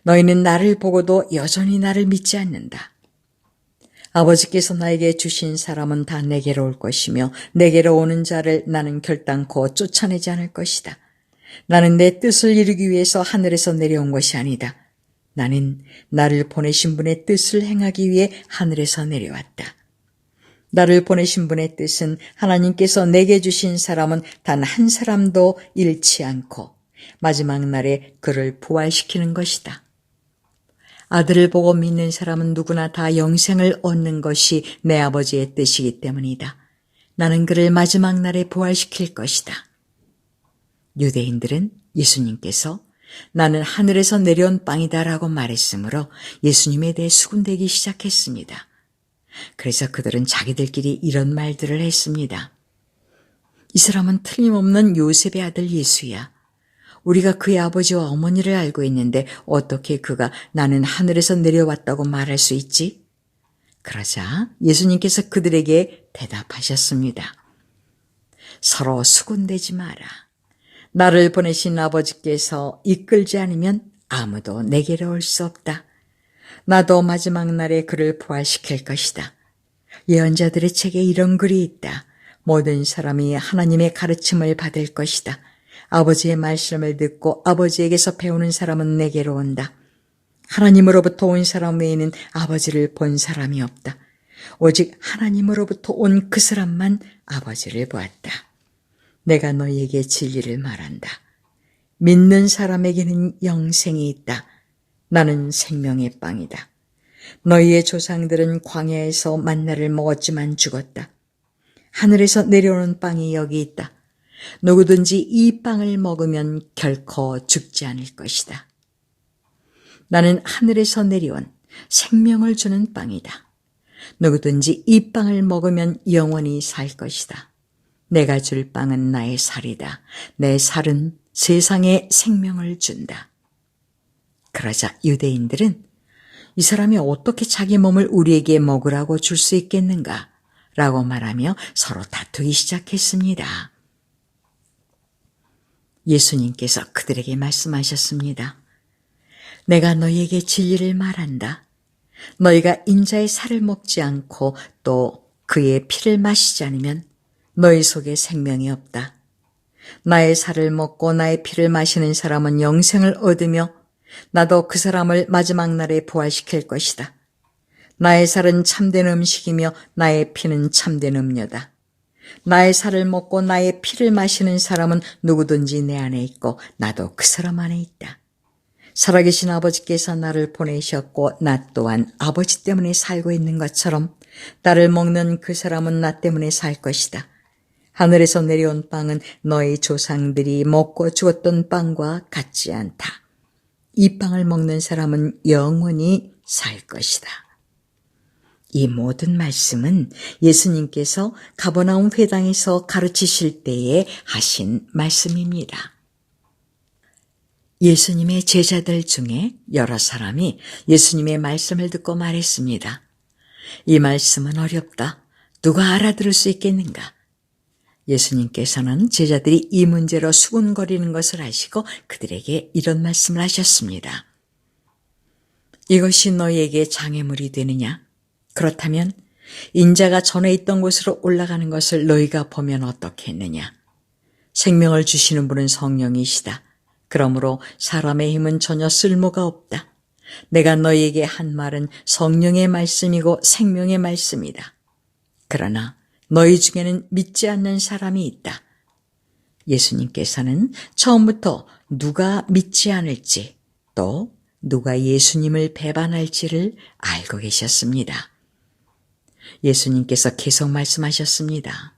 너희는 나를 보고도 여전히 나를 믿지 않는다. 아버지께서 나에게 주신 사람은 다 내게로 올 것이며 내게로 오는 자를 나는 결단코 쫓아내지 않을 것이다. 나는 내 뜻을 이루기 위해서 하늘에서 내려온 것이 아니다. 나는 나를 보내신 분의 뜻을 행하기 위해 하늘에서 내려왔다. 나를 보내신 분의 뜻은 하나님께서 내게 주신 사람은 단 한 사람도 잃지 않고 마지막 날에 그를 부활시키는 것이다. 아들을 보고 믿는 사람은 누구나 다 영생을 얻는 것이 내 아버지의 뜻이기 때문이다. 나는 그를 마지막 날에 부활시킬 것이다. 유대인들은 예수님께서 나는 하늘에서 내려온 빵이다라고 말했으므로 예수님에 대해 수군대기 시작했습니다. 그래서 그들은 자기들끼리 이런 말들을 했습니다. 이 사람은 틀림없는 요셉의 아들 예수야. 우리가 그의 아버지와 어머니를 알고 있는데 어떻게 그가 나는 하늘에서 내려왔다고 말할 수 있지? 그러자 예수님께서 그들에게 대답하셨습니다. 서로 수군대지 마라. 나를 보내신 아버지께서 이끌지 않으면 아무도 내게로 올 수 없다. 나도 마지막 날에 그를 부활시킬 것이다. 예언자들의 책에 이런 글이 있다. 모든 사람이 하나님의 가르침을 받을 것이다. 아버지의 말씀을 듣고 아버지에게서 배우는 사람은 내게로 온다. 하나님으로부터 온 사람 외에는 아버지를 본 사람이 없다. 오직 하나님으로부터 온 그 사람만 아버지를 보았다. 내가 너희에게 진리를 말한다. 믿는 사람에게는 영생이 있다. 나는 생명의 빵이다. 너희의 조상들은 광야에서 만나를 먹었지만 죽었다. 하늘에서 내려오는 빵이 여기 있다. 누구든지 이 빵을 먹으면 결코 죽지 않을 것이다. 나는 하늘에서 내려온 생명을 주는 빵이다. 누구든지 이 빵을 먹으면 영원히 살 것이다. 내가 줄 빵은 나의 살이다. 내 살은 세상에 생명을 준다. 그러자 유대인들은 이 사람이 어떻게 자기 몸을 우리에게 먹으라고 줄 수 있겠는가? 라고 말하며 서로 다투기 시작했습니다. 예수님께서 그들에게 말씀하셨습니다. 내가 너희에게 진리를 말한다. 너희가 인자의 살을 먹지 않고 또 그의 피를 마시지 않으면 너희 속에 생명이 없다. 나의 살을 먹고 나의 피를 마시는 사람은 영생을 얻으며 나도 그 사람을 마지막 날에 부활시킬 것이다. 나의 살은 참된 음식이며 나의 피는 참된 음료다. 나의 살을 먹고 나의 피를 마시는 사람은 누구든지 내 안에 있고 나도 그 사람 안에 있다. 살아계신 아버지께서 나를 보내셨고 나 또한 아버지 때문에 살고 있는 것처럼 나를 먹는 그 사람은 나 때문에 살 것이다. 하늘에서 내려온 빵은 너희 조상들이 먹고 죽었던 빵과 같지 않다. 이 빵을 먹는 사람은 영원히 살 것이다. 이 모든 말씀은 예수님께서 가버나움 회당에서 가르치실 때에 하신 말씀입니다. 예수님의 제자들 중에 여러 사람이 예수님의 말씀을 듣고 말했습니다. 이 말씀은 어렵다. 누가 알아들을 수 있겠는가? 예수님께서는 제자들이 이 문제로 수군거리는 것을 아시고 그들에게 이런 말씀을 하셨습니다. 이것이 너희에게 장애물이 되느냐? 그렇다면 인자가 전에 있던 곳으로 올라가는 것을 너희가 보면 어떻겠느냐? 생명을 주시는 분은 성령이시다. 그러므로 사람의 힘은 전혀 쓸모가 없다. 내가 너희에게 한 말은 성령의 말씀이고 생명의 말씀이다. 그러나 너희 중에는 믿지 않는 사람이 있다. 예수님께서는 처음부터 누가 믿지 않을지 또 누가 예수님을 배반할지를 알고 계셨습니다. 예수님께서 계속 말씀하셨습니다.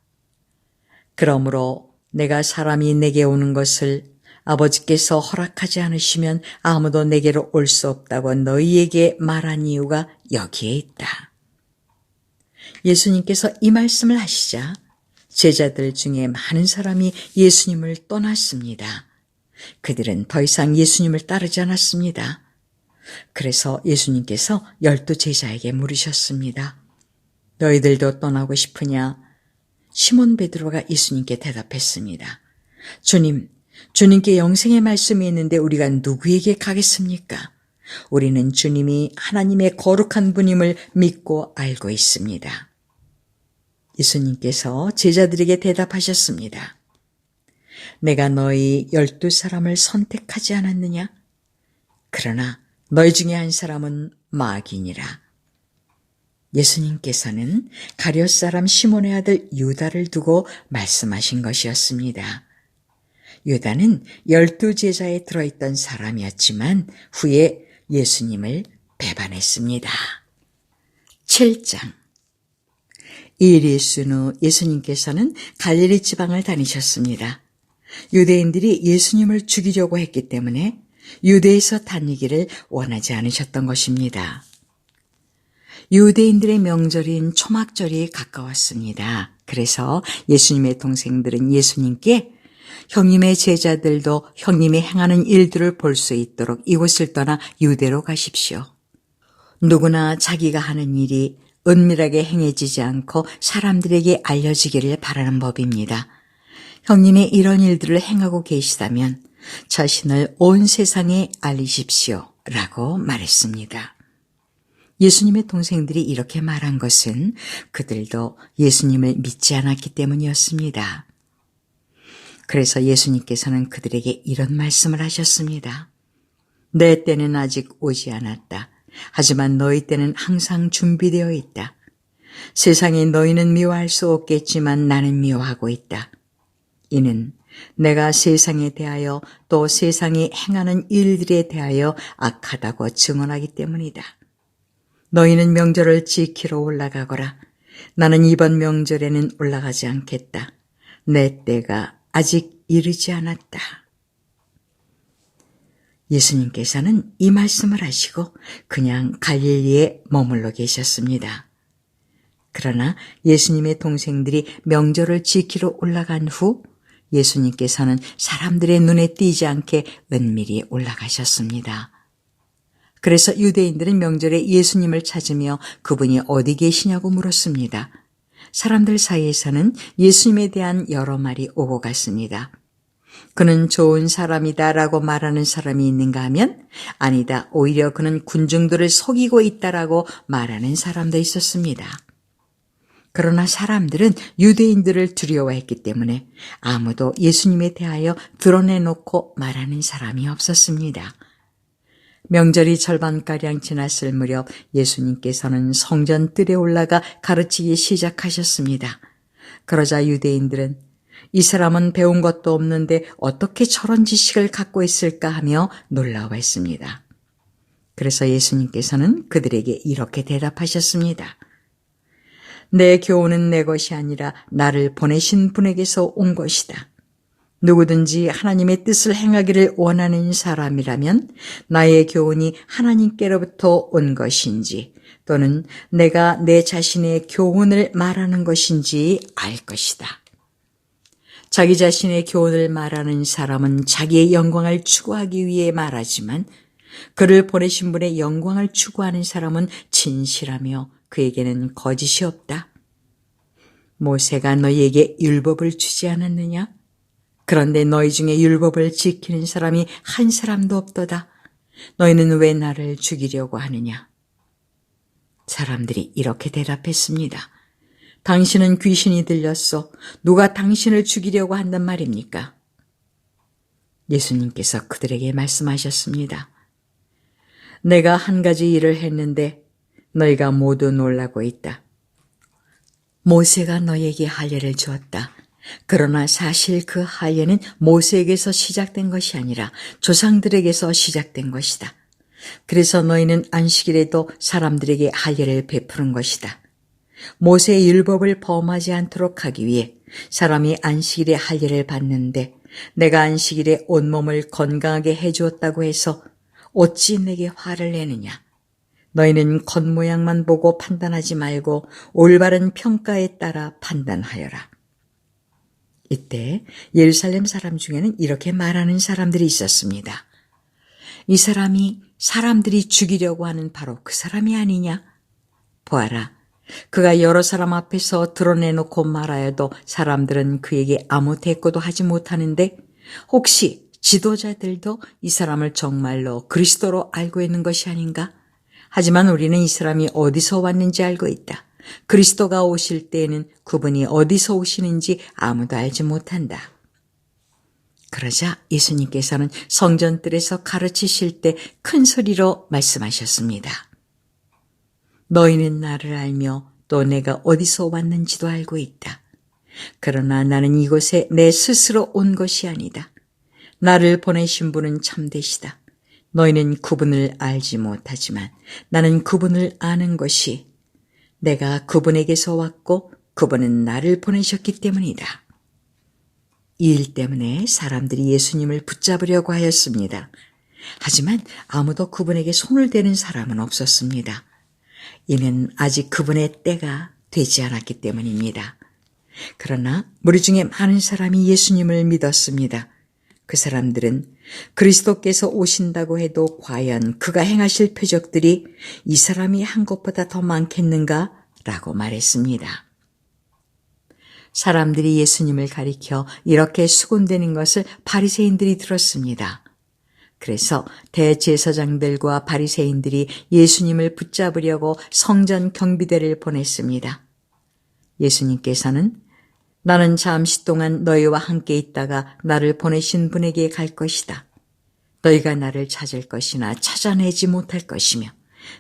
그러므로 내가 사람이 내게 오는 것을 아버지께서 허락하지 않으시면 아무도 내게로 올 수 없다고 너희에게 말한 이유가 여기에 있다. 예수님께서 이 말씀을 하시자 제자들 중에 많은 사람이 예수님을 떠났습니다. 그들은 더 이상 예수님을 따르지 않았습니다. 그래서 예수님께서 12제자에게 물으셨습니다. 너희들도 떠나고 싶으냐? 시몬 베드로가 예수님께 대답했습니다. 주님께 영생의 말씀이 있는데 우리가 누구에게 가겠습니까? 우리는 주님이 하나님의 거룩한 분임을 믿고 알고 있습니다. 예수님께서 제자들에게 대답하셨습니다. 내가 너희 12사람을 선택하지 않았느냐? 그러나 너희 중에 한 사람은 마귀니라. 예수님께서는 가룟 사람 시몬의 아들 유다를 두고 말씀하신 것이었습니다. 유다는 12제자에 들어있던 사람이었지만 후에 예수님을 배반했습니다. 7장 이 일 있은 후 예수님께서는 갈릴리 지방을 다니셨습니다. 유대인들이 예수님을 죽이려고 했기 때문에 유대에서 다니기를 원하지 않으셨던 것입니다. 유대인들의 명절인 초막절이 가까웠습니다. 그래서 예수님의 동생들은 예수님께 형님의 제자들도 형님이 행하는 일들을 볼 수 있도록 이곳을 떠나 유대로 가십시오. 누구나 자기가 하는 일이 은밀하게 행해지지 않고 사람들에게 알려지기를 바라는 법입니다. 형님이 이런 일들을 행하고 계시다면 자신을 온 세상에 알리십시오. 라고 말했습니다. 예수님의 동생들이 이렇게 말한 것은 그들도 예수님을 믿지 않았기 때문이었습니다. 그래서 예수님께서는 그들에게 이런 말씀을 하셨습니다. 내 때는 아직 오지 않았다. 하지만 너희 때는 항상 준비되어 있다. 세상에 너희는 미워할 수 없겠지만 나는 미워하고 있다. 이는 내가 세상에 대하여 또 세상이 행하는 일들에 대하여 악하다고 증언하기 때문이다. 너희는 명절을 지키러 올라가거라. 나는 이번 명절에는 올라가지 않겠다. 내 때가 아직 이르지 않았다. 예수님께서는 이 말씀을 하시고 그냥 갈릴리에 머물러 계셨습니다. 그러나 예수님의 동생들이 명절을 지키러 올라간 후 예수님께서는 사람들의 눈에 띄지 않게 은밀히 올라가셨습니다. 그래서 유대인들은 명절에 예수님을 찾으며 그분이 어디 계시냐고 물었습니다. 사람들 사이에서는 예수님에 대한 여러 말이 오고 갔습니다. 그는 좋은 사람이다라고 말하는 사람이 있는가 하면 아니다, 오히려 그는 군중들을 속이고 있다라고 말하는 사람도 있었습니다. 그러나 사람들은 유대인들을 두려워했기 때문에 아무도 예수님에 대하여 드러내놓고 말하는 사람이 없었습니다. 명절이 절반가량 지났을 무렵 예수님께서는 성전 뜰에 올라가 가르치기 시작하셨습니다. 그러자 유대인들은 이 사람은 배운 것도 없는데 어떻게 저런 지식을 갖고 있을까 하며 놀라워했습니다. 그래서 예수님께서는 그들에게 이렇게 대답하셨습니다. 내 교훈은 내 것이 아니라 나를 보내신 분에게서 온 것이다. 누구든지 하나님의 뜻을 행하기를 원하는 사람이라면 나의 교훈이 하나님께로부터 온 것인지 또는 내가 내 자신의 교훈을 말하는 것인지 알 것이다. 자기 자신의 교훈을 말하는 사람은 자기의 영광을 추구하기 위해 말하지만 그를 보내신 분의 영광을 추구하는 사람은 진실하며 그에게는 거짓이 없다. 모세가 너희에게 율법을 주지 않았느냐? 그런데 너희 중에 율법을 지키는 사람이 한 사람도 없도다. 너희는 왜 나를 죽이려고 하느냐? 사람들이 이렇게 대답했습니다. 당신은 귀신이 들렸소. 누가 당신을 죽이려고 한단 말입니까? 예수님께서 그들에게 말씀하셨습니다. 내가 한 가지 일을 했는데 너희가 모두 놀라고 있다. 모세가 너희에게 할례를 주었다. 그러나 사실 그 할례는 모세에게서 시작된 것이 아니라 조상들에게서 시작된 것이다. 그래서 너희는 안식일에도 사람들에게 할례를 베푸는 것이다. 모세의 율법을 범하지 않도록 하기 위해 사람이 안식일에 할례를 받는데 내가 안식일에 온몸을 건강하게 해주었다고 해서 어찌 내게 화를 내느냐. 너희는 겉모양만 보고 판단하지 말고 올바른 평가에 따라 판단하여라. 이때 예루살렘 사람 중에는 이렇게 말하는 사람들이 있었습니다. 이 사람이 사람들이 죽이려고 하는 바로 그 사람이 아니냐? 보아라. 그가 여러 사람 앞에서 드러내놓고 말하여도 사람들은 그에게 아무 대꾸도 하지 못하는데 혹시 지도자들도 이 사람을 정말로 그리스도로 알고 있는 것이 아닌가? 하지만 우리는 이 사람이 어디서 왔는지 알고 있다. 그리스도가 오실 때에는 그분이 어디서 오시는지 아무도 알지 못한다. 그러자 예수님께서는 성전뜰에서 가르치실 때 큰 소리로 말씀하셨습니다. 너희는 나를 알며 또 내가 어디서 왔는지도 알고 있다. 그러나 나는 이곳에 내 스스로 온 것이 아니다. 나를 보내신 분은 참되시다. 너희는 그분을 알지 못하지만 나는 그분을 아는 것이 내가 그분에게서 왔고 그분은 나를 보내셨기 때문이다. 이 일 때문에 사람들이 예수님을 붙잡으려고 하였습니다. 하지만 아무도 그분에게 손을 대는 사람은 없었습니다. 이는 아직 그분의 때가 되지 않았기 때문입니다. 그러나 무리 중에 많은 사람이 예수님을 믿었습니다. 그 사람들은 그리스도께서 오신다고 해도 과연 그가 행하실 표적들이 이 사람이 한 것보다 더 많겠는가? 라고 말했습니다. 사람들이 예수님을 가리켜 이렇게 수군대는 것을 바리새인들이 들었습니다. 그래서 대제사장들과 바리새인들이 예수님을 붙잡으려고 성전 경비대를 보냈습니다. 예수님께서는 나는 잠시 동안 너희와 함께 있다가 나를 보내신 분에게 갈 것이다. 너희가 나를 찾을 것이나 찾아내지 못할 것이며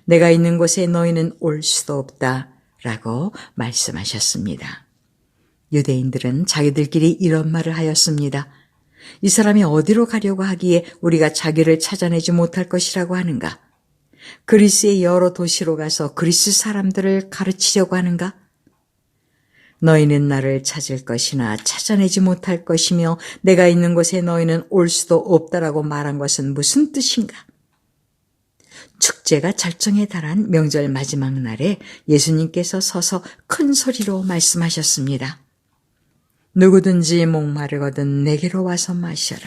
내가 있는 곳에 너희는 올 수도 없다 라고 말씀하셨습니다. 유대인들은 자기들끼리 이런 말을 하였습니다. 이 사람이 어디로 가려고 하기에 우리가 자기를 찾아내지 못할 것이라고 하는가? 그리스의 여러 도시로 가서 그리스 사람들을 가르치려고 하는가? 너희는 나를 찾을 것이나 찾아내지 못할 것이며 내가 있는 곳에 너희는 올 수도 없다라고 말한 것은 무슨 뜻인가? 축제가 절정에 달한 명절 마지막 날에 예수님께서 서서 큰 소리로 말씀하셨습니다. 누구든지 목마르거든 내게로 와서 마셔라.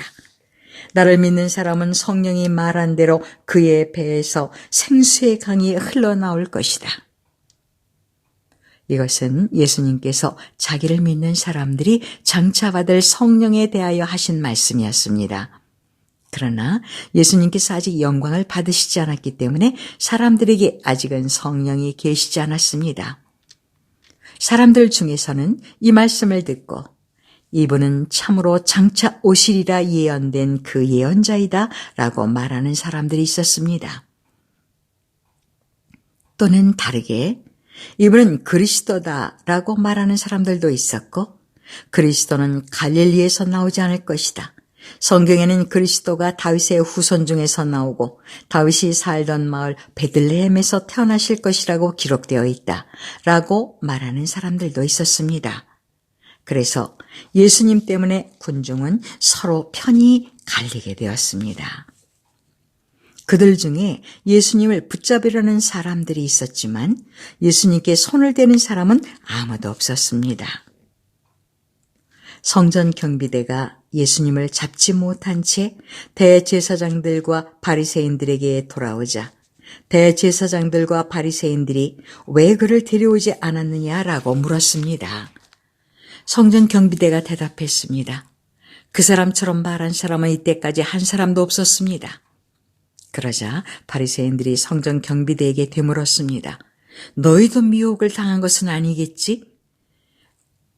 나를 믿는 사람은 성령이 말한 대로 그의 배에서 생수의 강이 흘러나올 것이다. 이것은 예수님께서 자기를 믿는 사람들이 장차 받을 성령에 대하여 하신 말씀이었습니다. 그러나 예수님께서 아직 영광을 받으시지 않았기 때문에 사람들에게 아직은 성령이 계시지 않았습니다. 사람들 중에서는 이 말씀을 듣고 이분은 참으로 장차 오시리라 예언된 그 예언자이다 라고 말하는 사람들이 있었습니다. 또는 다르게 이분은 그리스도다 라고 말하는 사람들도 있었고 그리스도는 갈릴리에서 나오지 않을 것이다. 성경에는 그리스도가 다윗의 후손 중에서 나오고 다윗이 살던 마을 베들레헴에서 태어나실 것이라고 기록되어 있다라고 말하는 사람들도 있었습니다. 그래서 예수님 때문에 군중은 서로 편이 갈리게 되었습니다. 그들 중에 예수님을 붙잡으려는 사람들이 있었지만 예수님께 손을 대는 사람은 아무도 없었습니다. 성전 경비대가 예수님을 잡지 못한 채 대제사장들과 바리새인들에게 돌아오자 대제사장들과 바리새인들이 왜 그를 데려오지 않았느냐라고 물었습니다. 성전 경비대가 대답했습니다. 그 사람처럼 말한 사람은 이때까지 한 사람도 없었습니다. 그러자 바리새인들이 성전 경비대에게 되물었습니다. 너희도 미혹을 당한 것은 아니겠지?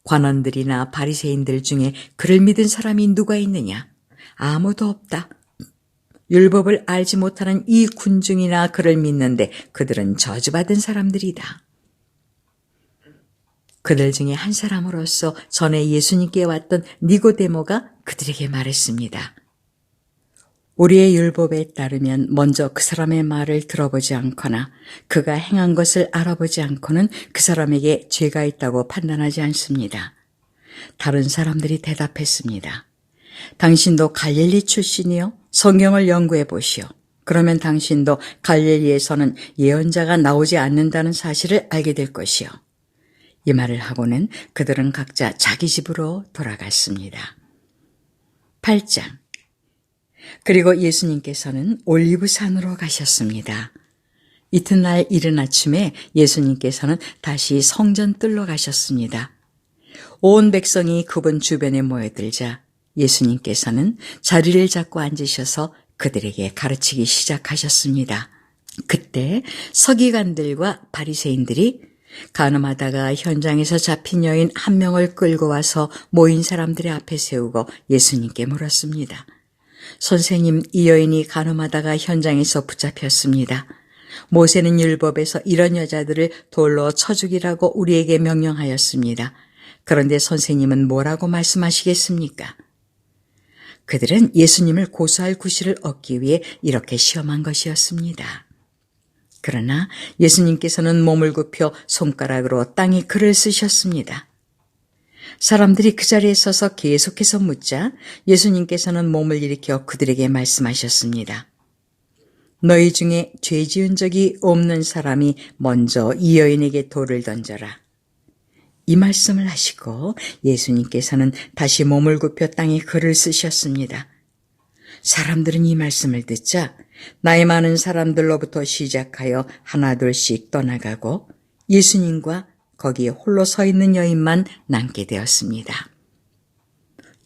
관원들이나 바리새인들 중에 그를 믿은 사람이 누가 있느냐? 아무도 없다. 율법을 알지 못하는 이 군중이나 그를 믿는데 그들은 저주받은 사람들이다. 그들 중에 한 사람으로서 전에 예수님께 왔던 니고데모가 그들에게 말했습니다. 우리의 율법에 따르면 먼저 그 사람의 말을 들어보지 않거나 그가 행한 것을 알아보지 않고는 그 사람에게 죄가 있다고 판단하지 않습니다. 다른 사람들이 대답했습니다. 당신도 갈릴리 출신이요? 성경을 연구해 보시오. 그러면 당신도 갈릴리에서는 예언자가 나오지 않는다는 사실을 알게 될 것이요. 이 말을 하고는 그들은 각자 자기 집으로 돌아갔습니다. 8장. 그리고 예수님께서는 올리브산으로 가셨습니다. 이튿날 이른 아침에 예수님께서는 다시 성전 뜰로 가셨습니다. 온 백성이 그분 주변에 모여들자 예수님께서는 자리를 잡고 앉으셔서 그들에게 가르치기 시작하셨습니다. 그때 서기관들과 바리새인들이 간음하다가 현장에서 잡힌 여인 한 명을 끌고 와서 모인 사람들의 앞에 세우고 예수님께 물었습니다. 선생님, 이 여인이 간음하다가 현장에서 붙잡혔습니다. 모세는 율법에서 이런 여자들을 돌로 쳐 죽이라고 우리에게 명령하였습니다. 그런데 선생님은 뭐라고 말씀하시겠습니까? 그들은 예수님을 고소할 구실을 얻기 위해 이렇게 시험한 것이었습니다. 그러나 예수님께서는 몸을 굽혀 손가락으로 땅에 글을 쓰셨습니다. 사람들이 그 자리에 서서 계속해서 묻자 예수님께서는 몸을 일으켜 그들에게 말씀하셨습니다. 너희 중에 죄 지은 적이 없는 사람이 먼저 이 여인에게 돌을 던져라. 이 말씀을 하시고 예수님께서는 다시 몸을 굽혀 땅에 글을 쓰셨습니다. 사람들은 이 말씀을 듣자 나이 많은 사람들로부터 시작하여 하나둘씩 떠나가고 예수님과 거기에 홀로 서 있는 여인만 남게 되었습니다.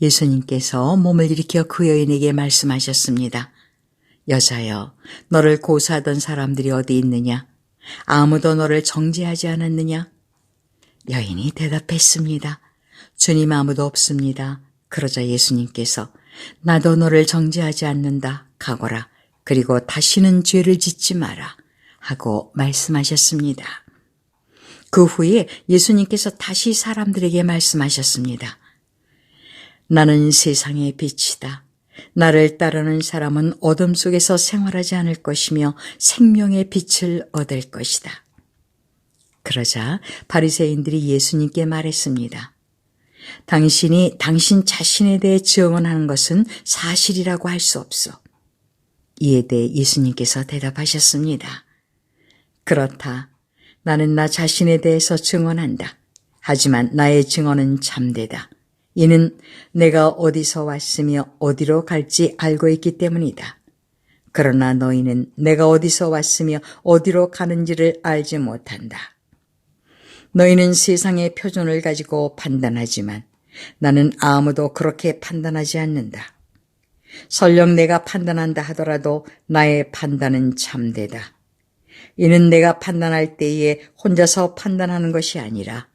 예수님께서 몸을 일으켜 그 여인에게 말씀하셨습니다. 여자여, 너를 고소하던 사람들이 어디 있느냐? 아무도 너를 정죄하지 않았느냐? 여인이 대답했습니다. 주님, 아무도 없습니다. 그러자 예수님께서 나도 너를 정죄하지 않는다. 가거라. 그리고 다시는 죄를 짓지 마라. 하고 말씀하셨습니다. 그 후에 예수님께서 다시 사람들에게 말씀하셨습니다. 나는 세상의 빛이다. 나를 따르는 사람은 어둠 속에서 생활하지 않을 것이며 생명의 빛을 얻을 것이다. 그러자 바리새인들이 예수님께 말했습니다. 당신이 당신 자신에 대해 증언하는 것은 사실이라고 할 수 없어. 이에 대해 예수님께서 대답하셨습니다. 그렇다. 나는 나 자신에 대해서 증언한다. 하지만 나의 증언은 참되다. 이는 내가 어디서 왔으며 어디로 갈지 알고 있기 때문이다. 그러나 너희는 내가 어디서 왔으며 어디로 가는지를 알지 못한다. 너희는 세상의 표준을 가지고 판단하지만 나는 아무도 그렇게 판단하지 않는다. 설령 내가 판단한다 하더라도 나의 판단은 참되다. 이는 내가 판단할 때에 혼자서 판단하는 것이 아니라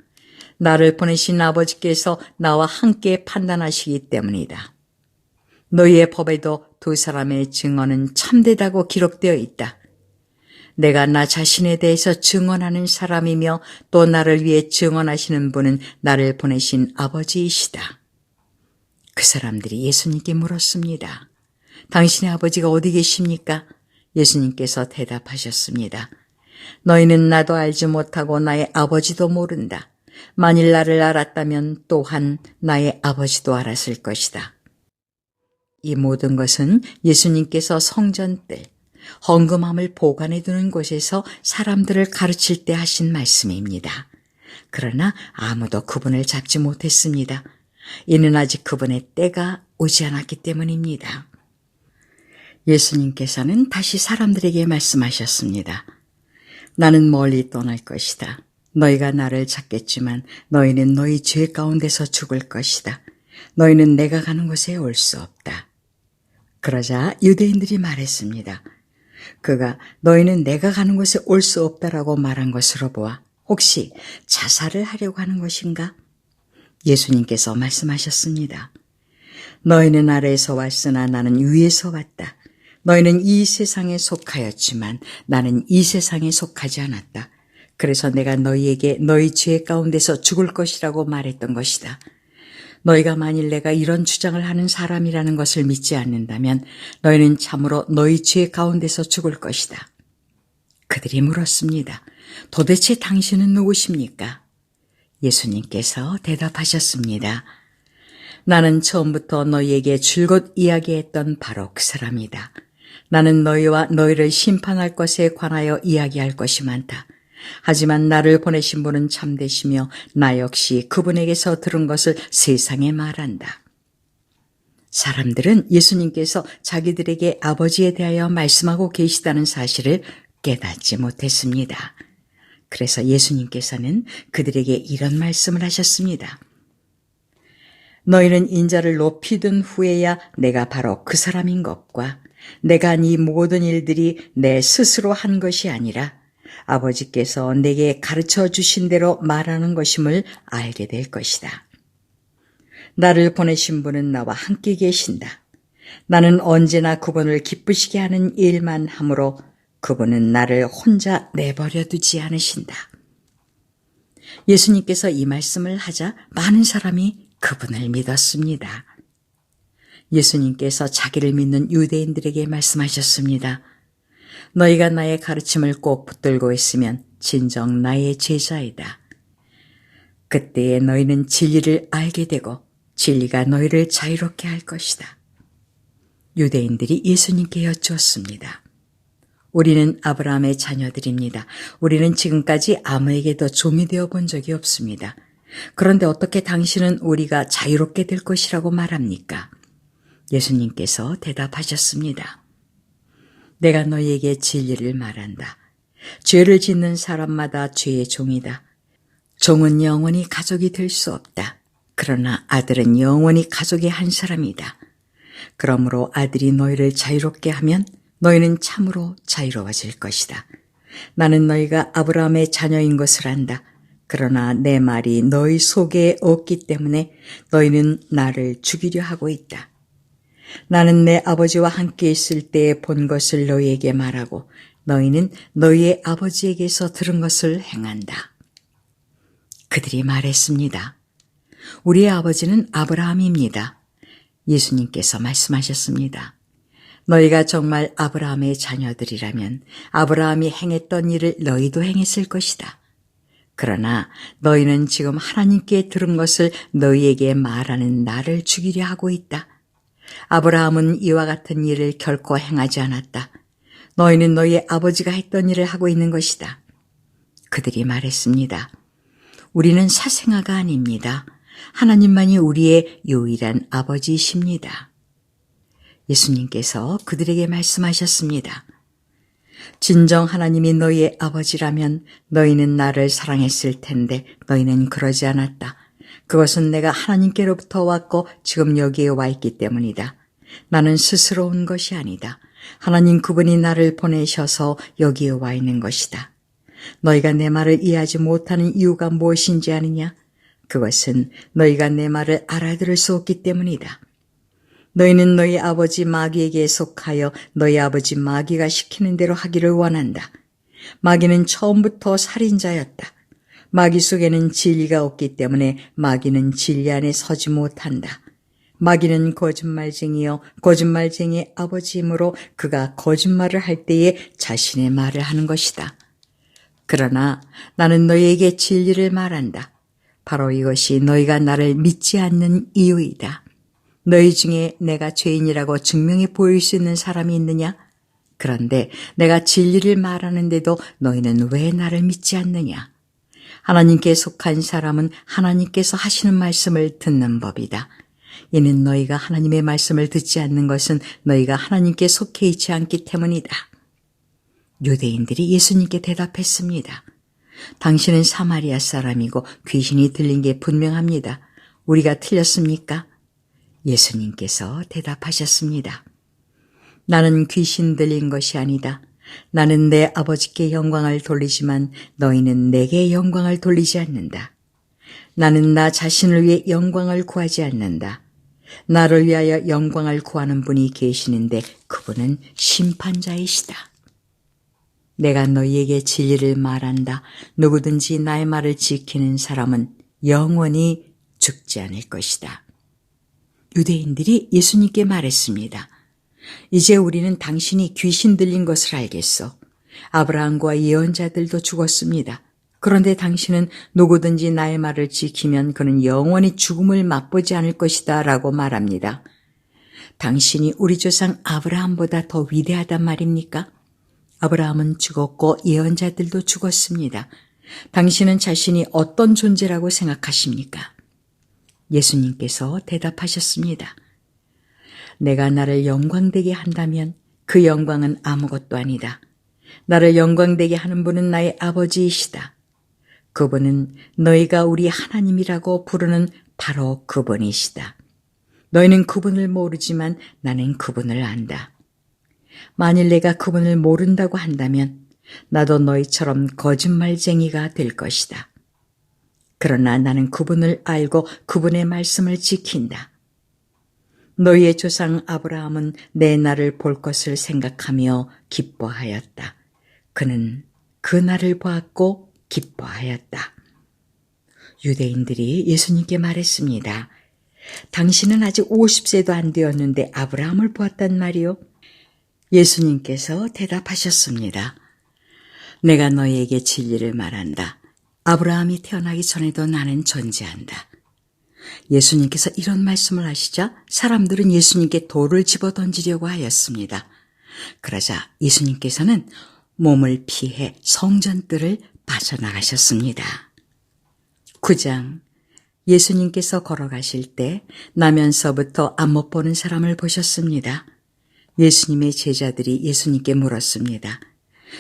나를 보내신 아버지께서 나와 함께 판단하시기 때문이다. 너희의 법에도 두 사람의 증언은 참되다고 기록되어 있다. 내가 나 자신에 대해서 증언하는 사람이며 또 나를 위해 증언하시는 분은 나를 보내신 아버지이시다. 그 사람들이 예수님께 물었습니다. 당신의 아버지가 어디 계십니까? 예수님께서 대답하셨습니다. 너희는 나도 알지 못하고 나의 아버지도 모른다. 만일 나를 알았다면 또한 나의 아버지도 알았을 것이다. 이 모든 것은 예수님께서 성전뜰, 헌금함을 보관해 두는 곳에서 사람들을 가르칠 때 하신 말씀입니다. 그러나 아무도 그분을 잡지 못했습니다. 이는 아직 그분의 때가 오지 않았기 때문입니다. 예수님께서는 다시 사람들에게 말씀하셨습니다. 나는 멀리 떠날 것이다. 너희가 나를 찾겠지만 너희는 너희 죄 가운데서 죽을 것이다. 너희는 내가 가는 곳에 올 수 없다. 그러자 유대인들이 말했습니다. 그가 너희는 내가 가는 곳에 올 수 없다라고 말한 것으로 보아 혹시 자살을 하려고 하는 것인가? 예수님께서 말씀하셨습니다. 너희는 아래에서 왔으나 나는 위에서 왔다. 너희는 이 세상에 속하였지만 나는 이 세상에 속하지 않았다. 그래서 내가 너희에게 너희 죄 가운데서 죽을 것이라고 말했던 것이다. 너희가 만일 내가 이런 주장을 하는 사람이라는 것을 믿지 않는다면 너희는 참으로 너희 죄 가운데서 죽을 것이다. 그들이 물었습니다. 도대체 당신은 누구십니까? 예수님께서 대답하셨습니다. 나는 처음부터 너희에게 줄곧 이야기했던 바로 그 사람이다. 나는 너희와 너희를 심판할 것에 관하여 이야기할 것이 많다. 하지만 나를 보내신 분은 참되시며 나 역시 그분에게서 들은 것을 세상에 말한다. 사람들은 예수님께서 자기들에게 아버지에 대하여 말씀하고 계시다는 사실을 깨닫지 못했습니다. 그래서 예수님께서는 그들에게 이런 말씀을 하셨습니다. 너희는 인자를 높이 든 후에야 내가 바로 그 사람인 것과 내가 한 이 모든 일들이 내 스스로 한 것이 아니라 아버지께서 내게 가르쳐 주신 대로 말하는 것임을 알게 될 것이다. 나를 보내신 분은 나와 함께 계신다. 나는 언제나 그분을 기쁘시게 하는 일만 하므로 그분은 나를 혼자 내버려 두지 않으신다. 예수님께서 이 말씀을 하자 많은 사람이 그분을 믿었습니다. 예수님께서 자기를 믿는 유대인들에게 말씀하셨습니다. 너희가 나의 가르침을 꼭 붙들고 있으면 진정 나의 제자이다. 그때에 너희는 진리를 알게 되고 진리가 너희를 자유롭게 할 것이다. 유대인들이 예수님께 여쭈었습니다. 우리는 아브라함의 자녀들입니다. 우리는 지금까지 아무에게도 종이 되어 본 적이 없습니다. 그런데 어떻게 당신은 우리가 자유롭게 될 것이라고 말합니까? 예수님께서 대답하셨습니다. 내가 너희에게 진리를 말한다. 죄를 짓는 사람마다 죄의 종이다. 종은 영원히 가족이 될 수 없다. 그러나 아들은 영원히 가족의 한 사람이다. 그러므로 아들이 너희를 자유롭게 하면 너희는 참으로 자유로워질 것이다. 나는 너희가 아브라함의 자녀인 것을 안다. 그러나 내 말이 너희 속에 없기 때문에 너희는 나를 죽이려 하고 있다. 나는 내 아버지와 함께 있을 때 본 것을 너희에게 말하고 너희는 너희의 아버지에게서 들은 것을 행한다. 그들이 말했습니다. 우리의 아버지는 아브라함입니다. 예수님께서 말씀하셨습니다. 너희가 정말 아브라함의 자녀들이라면 아브라함이 행했던 일을 너희도 행했을 것이다. 그러나 너희는 지금 하나님께 들은 것을 너희에게 말하는 나를 죽이려 하고 있다. 아브라함은 이와 같은 일을 결코 행하지 않았다. 너희는 너희의 아버지가 했던 일을 하고 있는 것이다. 그들이 말했습니다. 우리는 사생아가 아닙니다. 하나님만이 우리의 유일한 아버지이십니다. 예수님께서 그들에게 말씀하셨습니다. 진정 하나님이 너희의 아버지라면 너희는 나를 사랑했을 텐데 너희는 그러지 않았다. 그것은 내가 하나님께로부터 왔고 지금 여기에 와 있기 때문이다. 나는 스스로 온 것이 아니다. 하나님 그분이 나를 보내셔서 여기에 와 있는 것이다. 너희가 내 말을 이해하지 못하는 이유가 무엇인지 아느냐? 그것은 너희가 내 말을 알아들을 수 없기 때문이다. 너희는 너희 아버지 마귀에게 속하여 너희 아버지 마귀가 시키는 대로 하기를 원한다. 마귀는 처음부터 살인자였다. 마귀 속에는 진리가 없기 때문에 마귀는 진리 안에 서지 못한다. 마귀는 거짓말쟁이요 거짓말쟁이의 아버지이므로 그가 거짓말을 할 때에 자신의 말을 하는 것이다. 그러나 나는 너희에게 진리를 말한다. 바로 이것이 너희가 나를 믿지 않는 이유이다. 너희 중에 내가 죄인이라고 증명해 보일 수 있는 사람이 있느냐? 그런데 내가 진리를 말하는데도 너희는 왜 나를 믿지 않느냐? 하나님께 속한 사람은 하나님께서 하시는 말씀을 듣는 법이다. 이는 너희가 하나님의 말씀을 듣지 않는 것은 너희가 하나님께 속해 있지 않기 때문이다. 유대인들이 예수님께 대답했습니다. 당신은 사마리아 사람이고 귀신이 들린 게 분명합니다. 우리가 틀렸습니까? 예수님께서 대답하셨습니다. 나는 귀신 들린 것이 아니다. 나는 내 아버지께 영광을 돌리지만 너희는 내게 영광을 돌리지 않는다. 나는 나 자신을 위해 영광을 구하지 않는다. 나를 위하여 영광을 구하는 분이 계시는데 그분은 심판자이시다. 내가 너희에게 진리를 말한다. 누구든지 나의 말을 지키는 사람은 영원히 죽지 않을 것이다. 유대인들이 예수님께 말했습니다. 이제 우리는 당신이 귀신 들린 것을 알겠어. 아브라함과 예언자들도 죽었습니다. 그런데 당신은 누구든지 나의 말을 지키면 그는 영원히 죽음을 맛보지 않을 것이다 라고 말합니다. 당신이 우리 조상 아브라함보다 더 위대하단 말입니까? 아브라함은 죽었고 예언자들도 죽었습니다. 당신은 자신이 어떤 존재라고 생각하십니까? 예수님께서 대답하셨습니다. 내가 나를 영광되게 한다면 그 영광은 아무것도 아니다. 나를 영광되게 하는 분은 나의 아버지이시다. 그분은 너희가 우리 하나님이라고 부르는 바로 그분이시다. 너희는 그분을 모르지만 나는 그분을 안다. 만일 내가 그분을 모른다고 한다면 나도 너희처럼 거짓말쟁이가 될 것이다. 그러나 나는 그분을 알고 그분의 말씀을 지킨다. 너희의 조상 아브라함은 내 날을 볼 것을 생각하며 기뻐하였다. 그는 그 날을 보았고 기뻐하였다. 유대인들이 예수님께 말했습니다. 당신은 아직 50세도 안 되었는데 아브라함을 보았단 말이요? 예수님께서 대답하셨습니다. 내가 너희에게 진리를 말한다. 아브라함이 태어나기 전에도 나는 존재한다. 예수님께서 이런 말씀을 하시자 사람들은 예수님께 돌을 집어던지려고 하였습니다. 그러자 예수님께서는 몸을 피해 성전뜰을 빠져나가셨습니다. 9장 예수님께서 걸어가실 때 나면서부터 안 못 보는 사람을 보셨습니다. 예수님의 제자들이 예수님께 물었습니다.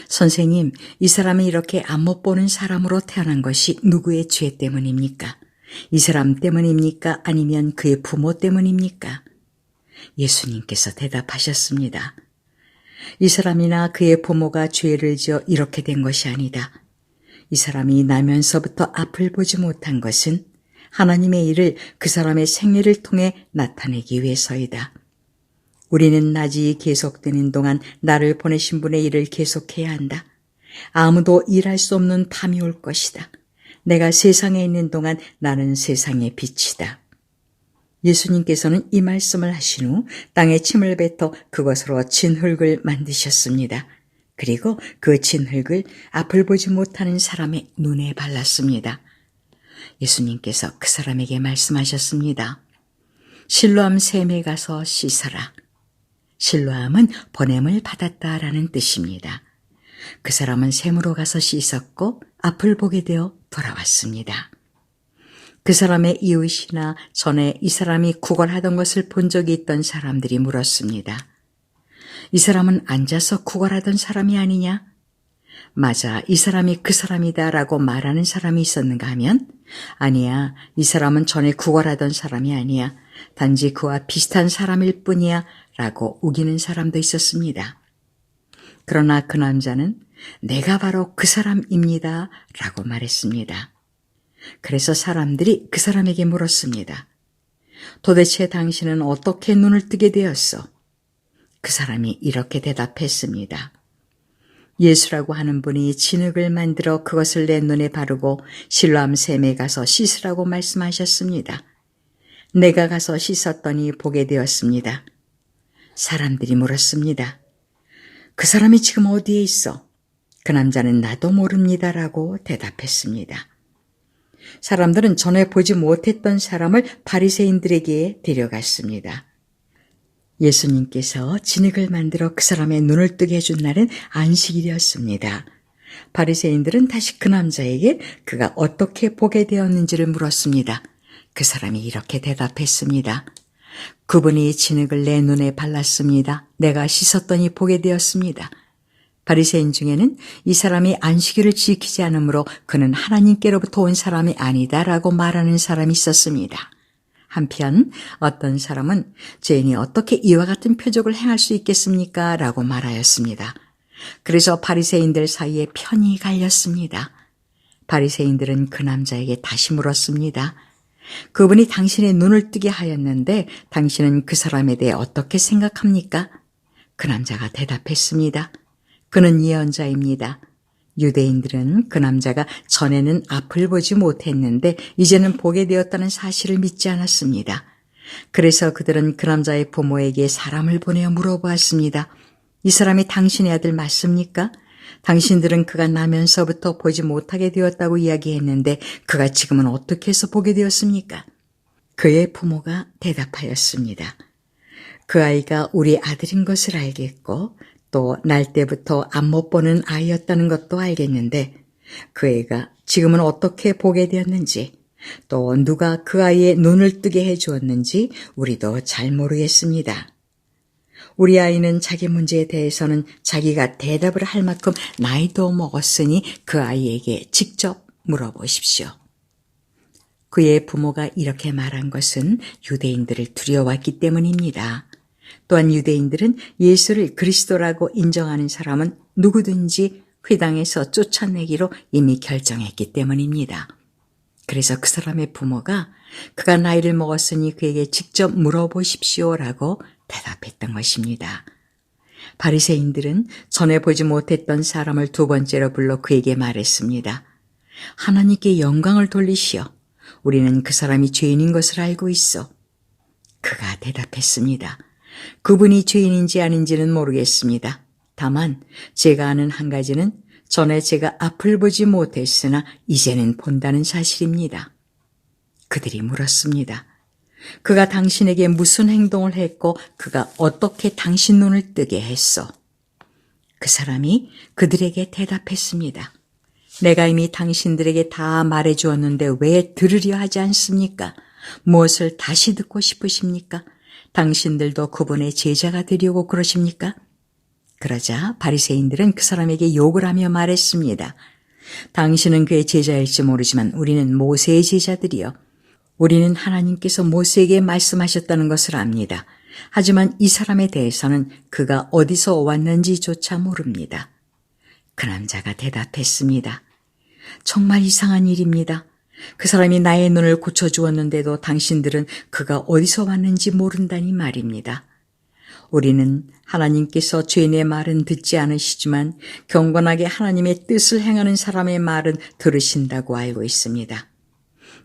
선생님, 이 사람이 이렇게 안 못 보는 사람으로 태어난 것이 누구의 죄 때문입니까? 이 사람 때문입니까? 아니면 그의 부모 때문입니까? 예수님께서 대답하셨습니다. 이 사람이나 그의 부모가 죄를 지어 이렇게 된 것이 아니다. 이 사람이 나면서부터 앞을 보지 못한 것은 하나님의 일을 그 사람의 생애를 통해 나타내기 위해서이다. 우리는 낮이 계속되는 동안 나를 보내신 분의 일을 계속해야 한다. 아무도 일할 수 없는 밤이 올 것이다. 내가 세상에 있는 동안 나는 세상의 빛이다. 예수님께서는 이 말씀을 하신 후 땅에 침을 뱉어 그것으로 진흙을 만드셨습니다. 그리고 그 진흙을 앞을 보지 못하는 사람의 눈에 발랐습니다. 예수님께서 그 사람에게 말씀하셨습니다. 실로암 샘에 가서 씻어라. 실로암은 보냄을 받았다라는 뜻입니다. 그 사람은 샘으로 가서 씻었고 앞을 보게 되어 돌아왔습니다. 그 사람의 이웃이나 전에 이 사람이 구걸하던 것을 본 적이 있던 사람들이 물었습니다. 이 사람은 앉아서 구걸하던 사람이 아니냐? 맞아, 이 사람이 그 사람이다라고 말하는 사람이 있었는가 하면 아니야, 이 사람은 전에 구걸하던 사람이 아니야. 단지 그와 비슷한 사람일 뿐이야 라고 우기는 사람도 있었습니다. 그러나 그 남자는 내가 바로 그 사람입니다 라고 말했습니다. 그래서 사람들이 그 사람에게 물었습니다. 도대체 당신은 어떻게 눈을 뜨게 되었어? 그 사람이 이렇게 대답했습니다. 예수라고 하는 분이 진흙을 만들어 그것을 내 눈에 바르고 실로암 샘에 가서 씻으라고 말씀하셨습니다. 내가 가서 씻었더니 보게 되었습니다. 사람들이 물었습니다. 그 사람이 지금 어디에 있어? 그 남자는 나도 모릅니다라고 대답했습니다. 사람들은 전에 보지 못했던 사람을 바리새인들에게 데려갔습니다. 예수님께서 진흙을 만들어 그 사람의 눈을 뜨게 해준 날은 안식일이었습니다. 바리새인들은 다시 그 남자에게 그가 어떻게 보게 되었는지를 물었습니다. 그 사람이 이렇게 대답했습니다. 그분이 진흙을 내 눈에 발랐습니다. 내가 씻었더니 보게 되었습니다. 바리새인 중에는 이 사람이 안식일을 지키지 않으므로 그는 하나님께로부터 온 사람이 아니다라고 말하는 사람이 있었습니다. 한편 어떤 사람은 죄인이 어떻게 이와 같은 표적을 행할 수 있겠습니까? 라고 말하였습니다. 그래서 바리새인들 사이에 편이 갈렸습니다. 바리새인들은 그 남자에게 다시 물었습니다. 그분이 당신의 눈을 뜨게 하였는데 당신은 그 사람에 대해 어떻게 생각합니까? 그 남자가 대답했습니다. 그는 예언자입니다. 유대인들은 그 남자가 전에는 앞을 보지 못했는데 이제는 보게 되었다는 사실을 믿지 않았습니다. 그래서 그들은 그 남자의 부모에게 사람을 보내어 물어보았습니다. 이 사람이 당신의 아들 맞습니까? 당신들은 그가 나면서부터 보지 못하게 되었다고 이야기했는데 그가 지금은 어떻게 해서 보게 되었습니까? 그의 부모가 대답하였습니다. 그 아이가 우리 아들인 것을 알겠고 또 날 때부터 안 못 보는 아이였다는 것도 알겠는데 그 애가 지금은 어떻게 보게 되었는지 또 누가 그 아이의 눈을 뜨게 해주었는지 우리도 잘 모르겠습니다. 우리 아이는 자기 문제에 대해서는 자기가 대답을 할 만큼 나이도 먹었으니 그 아이에게 직접 물어보십시오. 그의 부모가 이렇게 말한 것은 유대인들을 두려워했기 때문입니다. 또한 유대인들은 예수를 그리스도라고 인정하는 사람은 누구든지 회당에서 쫓아내기로 이미 결정했기 때문입니다. 그래서 그 사람의 부모가 그가 나이를 먹었으니 그에게 직접 물어보십시오라고 대답했던 것입니다. 바리새인들은 전에 보지 못했던 사람을 두 번째로 불러 그에게 말했습니다. 하나님께 영광을 돌리시오. 우리는 그 사람이 죄인인 것을 알고 있어. 그가 대답했습니다. 그분이 죄인인지 아닌지는 모르겠습니다. 다만 제가 아는 한 가지는 전에 제가 앞을 보지 못했으나 이제는 본다는 사실입니다. 그들이 물었습니다. 그가 당신에게 무슨 행동을 했고 그가 어떻게 당신 눈을 뜨게 했어? 그 사람이 그들에게 대답했습니다. 내가 이미 당신들에게 다 말해주었는데 왜 들으려 하지 않습니까? 무엇을 다시 듣고 싶으십니까? 당신들도 그분의 제자가 되려고 그러십니까? 그러자 바리새인들은 그 사람에게 욕을 하며 말했습니다. 당신은 그의 제자일지 모르지만 우리는 모세의 제자들이요. 우리는 하나님께서 모세에게 말씀하셨다는 것을 압니다. 하지만 이 사람에 대해서는 그가 어디서 왔는지조차 모릅니다. 그 남자가 대답했습니다. 정말 이상한 일입니다. 그 사람이 나의 눈을 고쳐주었는데도 당신들은 그가 어디서 왔는지 모른다니 말입니다. 우리는 하나님께서 죄인의 말은 듣지 않으시지만 경건하게 하나님의 뜻을 행하는 사람의 말은 들으신다고 알고 있습니다.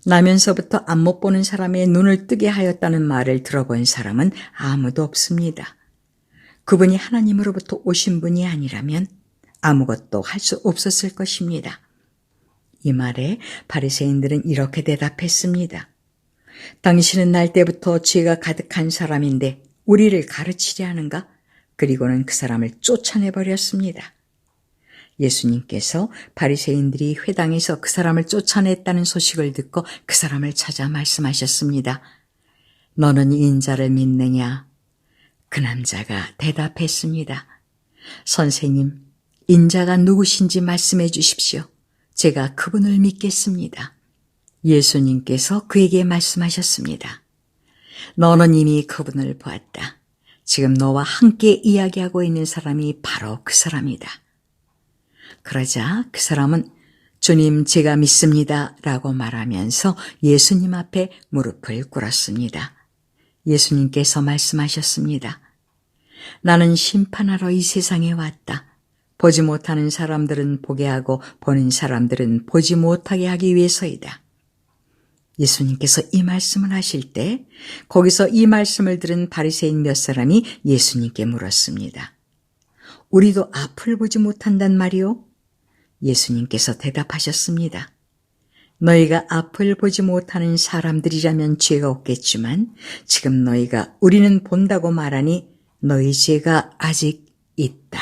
나면서부터 안 못 보는 사람의 눈을 뜨게 하였다는 말을 들어본 사람은 아무도 없습니다. 그분이 하나님으로부터 오신 분이 아니라면 아무것도 할 수 없었을 것입니다. 이 말에 바리새인들은 이렇게 대답했습니다. 당신은 날 때부터 죄가 가득한 사람인데 우리를 가르치려 하는가? 그리고는 그 사람을 쫓아내버렸습니다. 예수님께서 바리새인들이 회당에서 그 사람을 쫓아냈다는 소식을 듣고 그 사람을 찾아 말씀하셨습니다. 너는 인자를 믿느냐? 그 남자가 대답했습니다. 선생님, 인자가 누구신지 말씀해 주십시오. 제가 그분을 믿겠습니다. 예수님께서 그에게 말씀하셨습니다. 너는 이미 그분을 보았다. 지금 너와 함께 이야기하고 있는 사람이 바로 그 사람이다. 그러자 그 사람은 주님 제가 믿습니다 라고 말하면서 예수님 앞에 무릎을 꿇었습니다. 예수님께서 말씀하셨습니다. 나는 심판하러 이 세상에 왔다. 보지 못하는 사람들은 보게 하고 보는 사람들은 보지 못하게 하기 위해서이다. 예수님께서 이 말씀을 하실 때 거기서 이 말씀을 들은 바리새인 몇 사람이 예수님께 물었습니다. 우리도 앞을 보지 못한단 말이오? 예수님께서 대답하셨습니다. 너희가 앞을 보지 못하는 사람들이라면 죄가 없겠지만 지금 너희가 우리는 본다고 말하니 너희 죄가 아직 있다.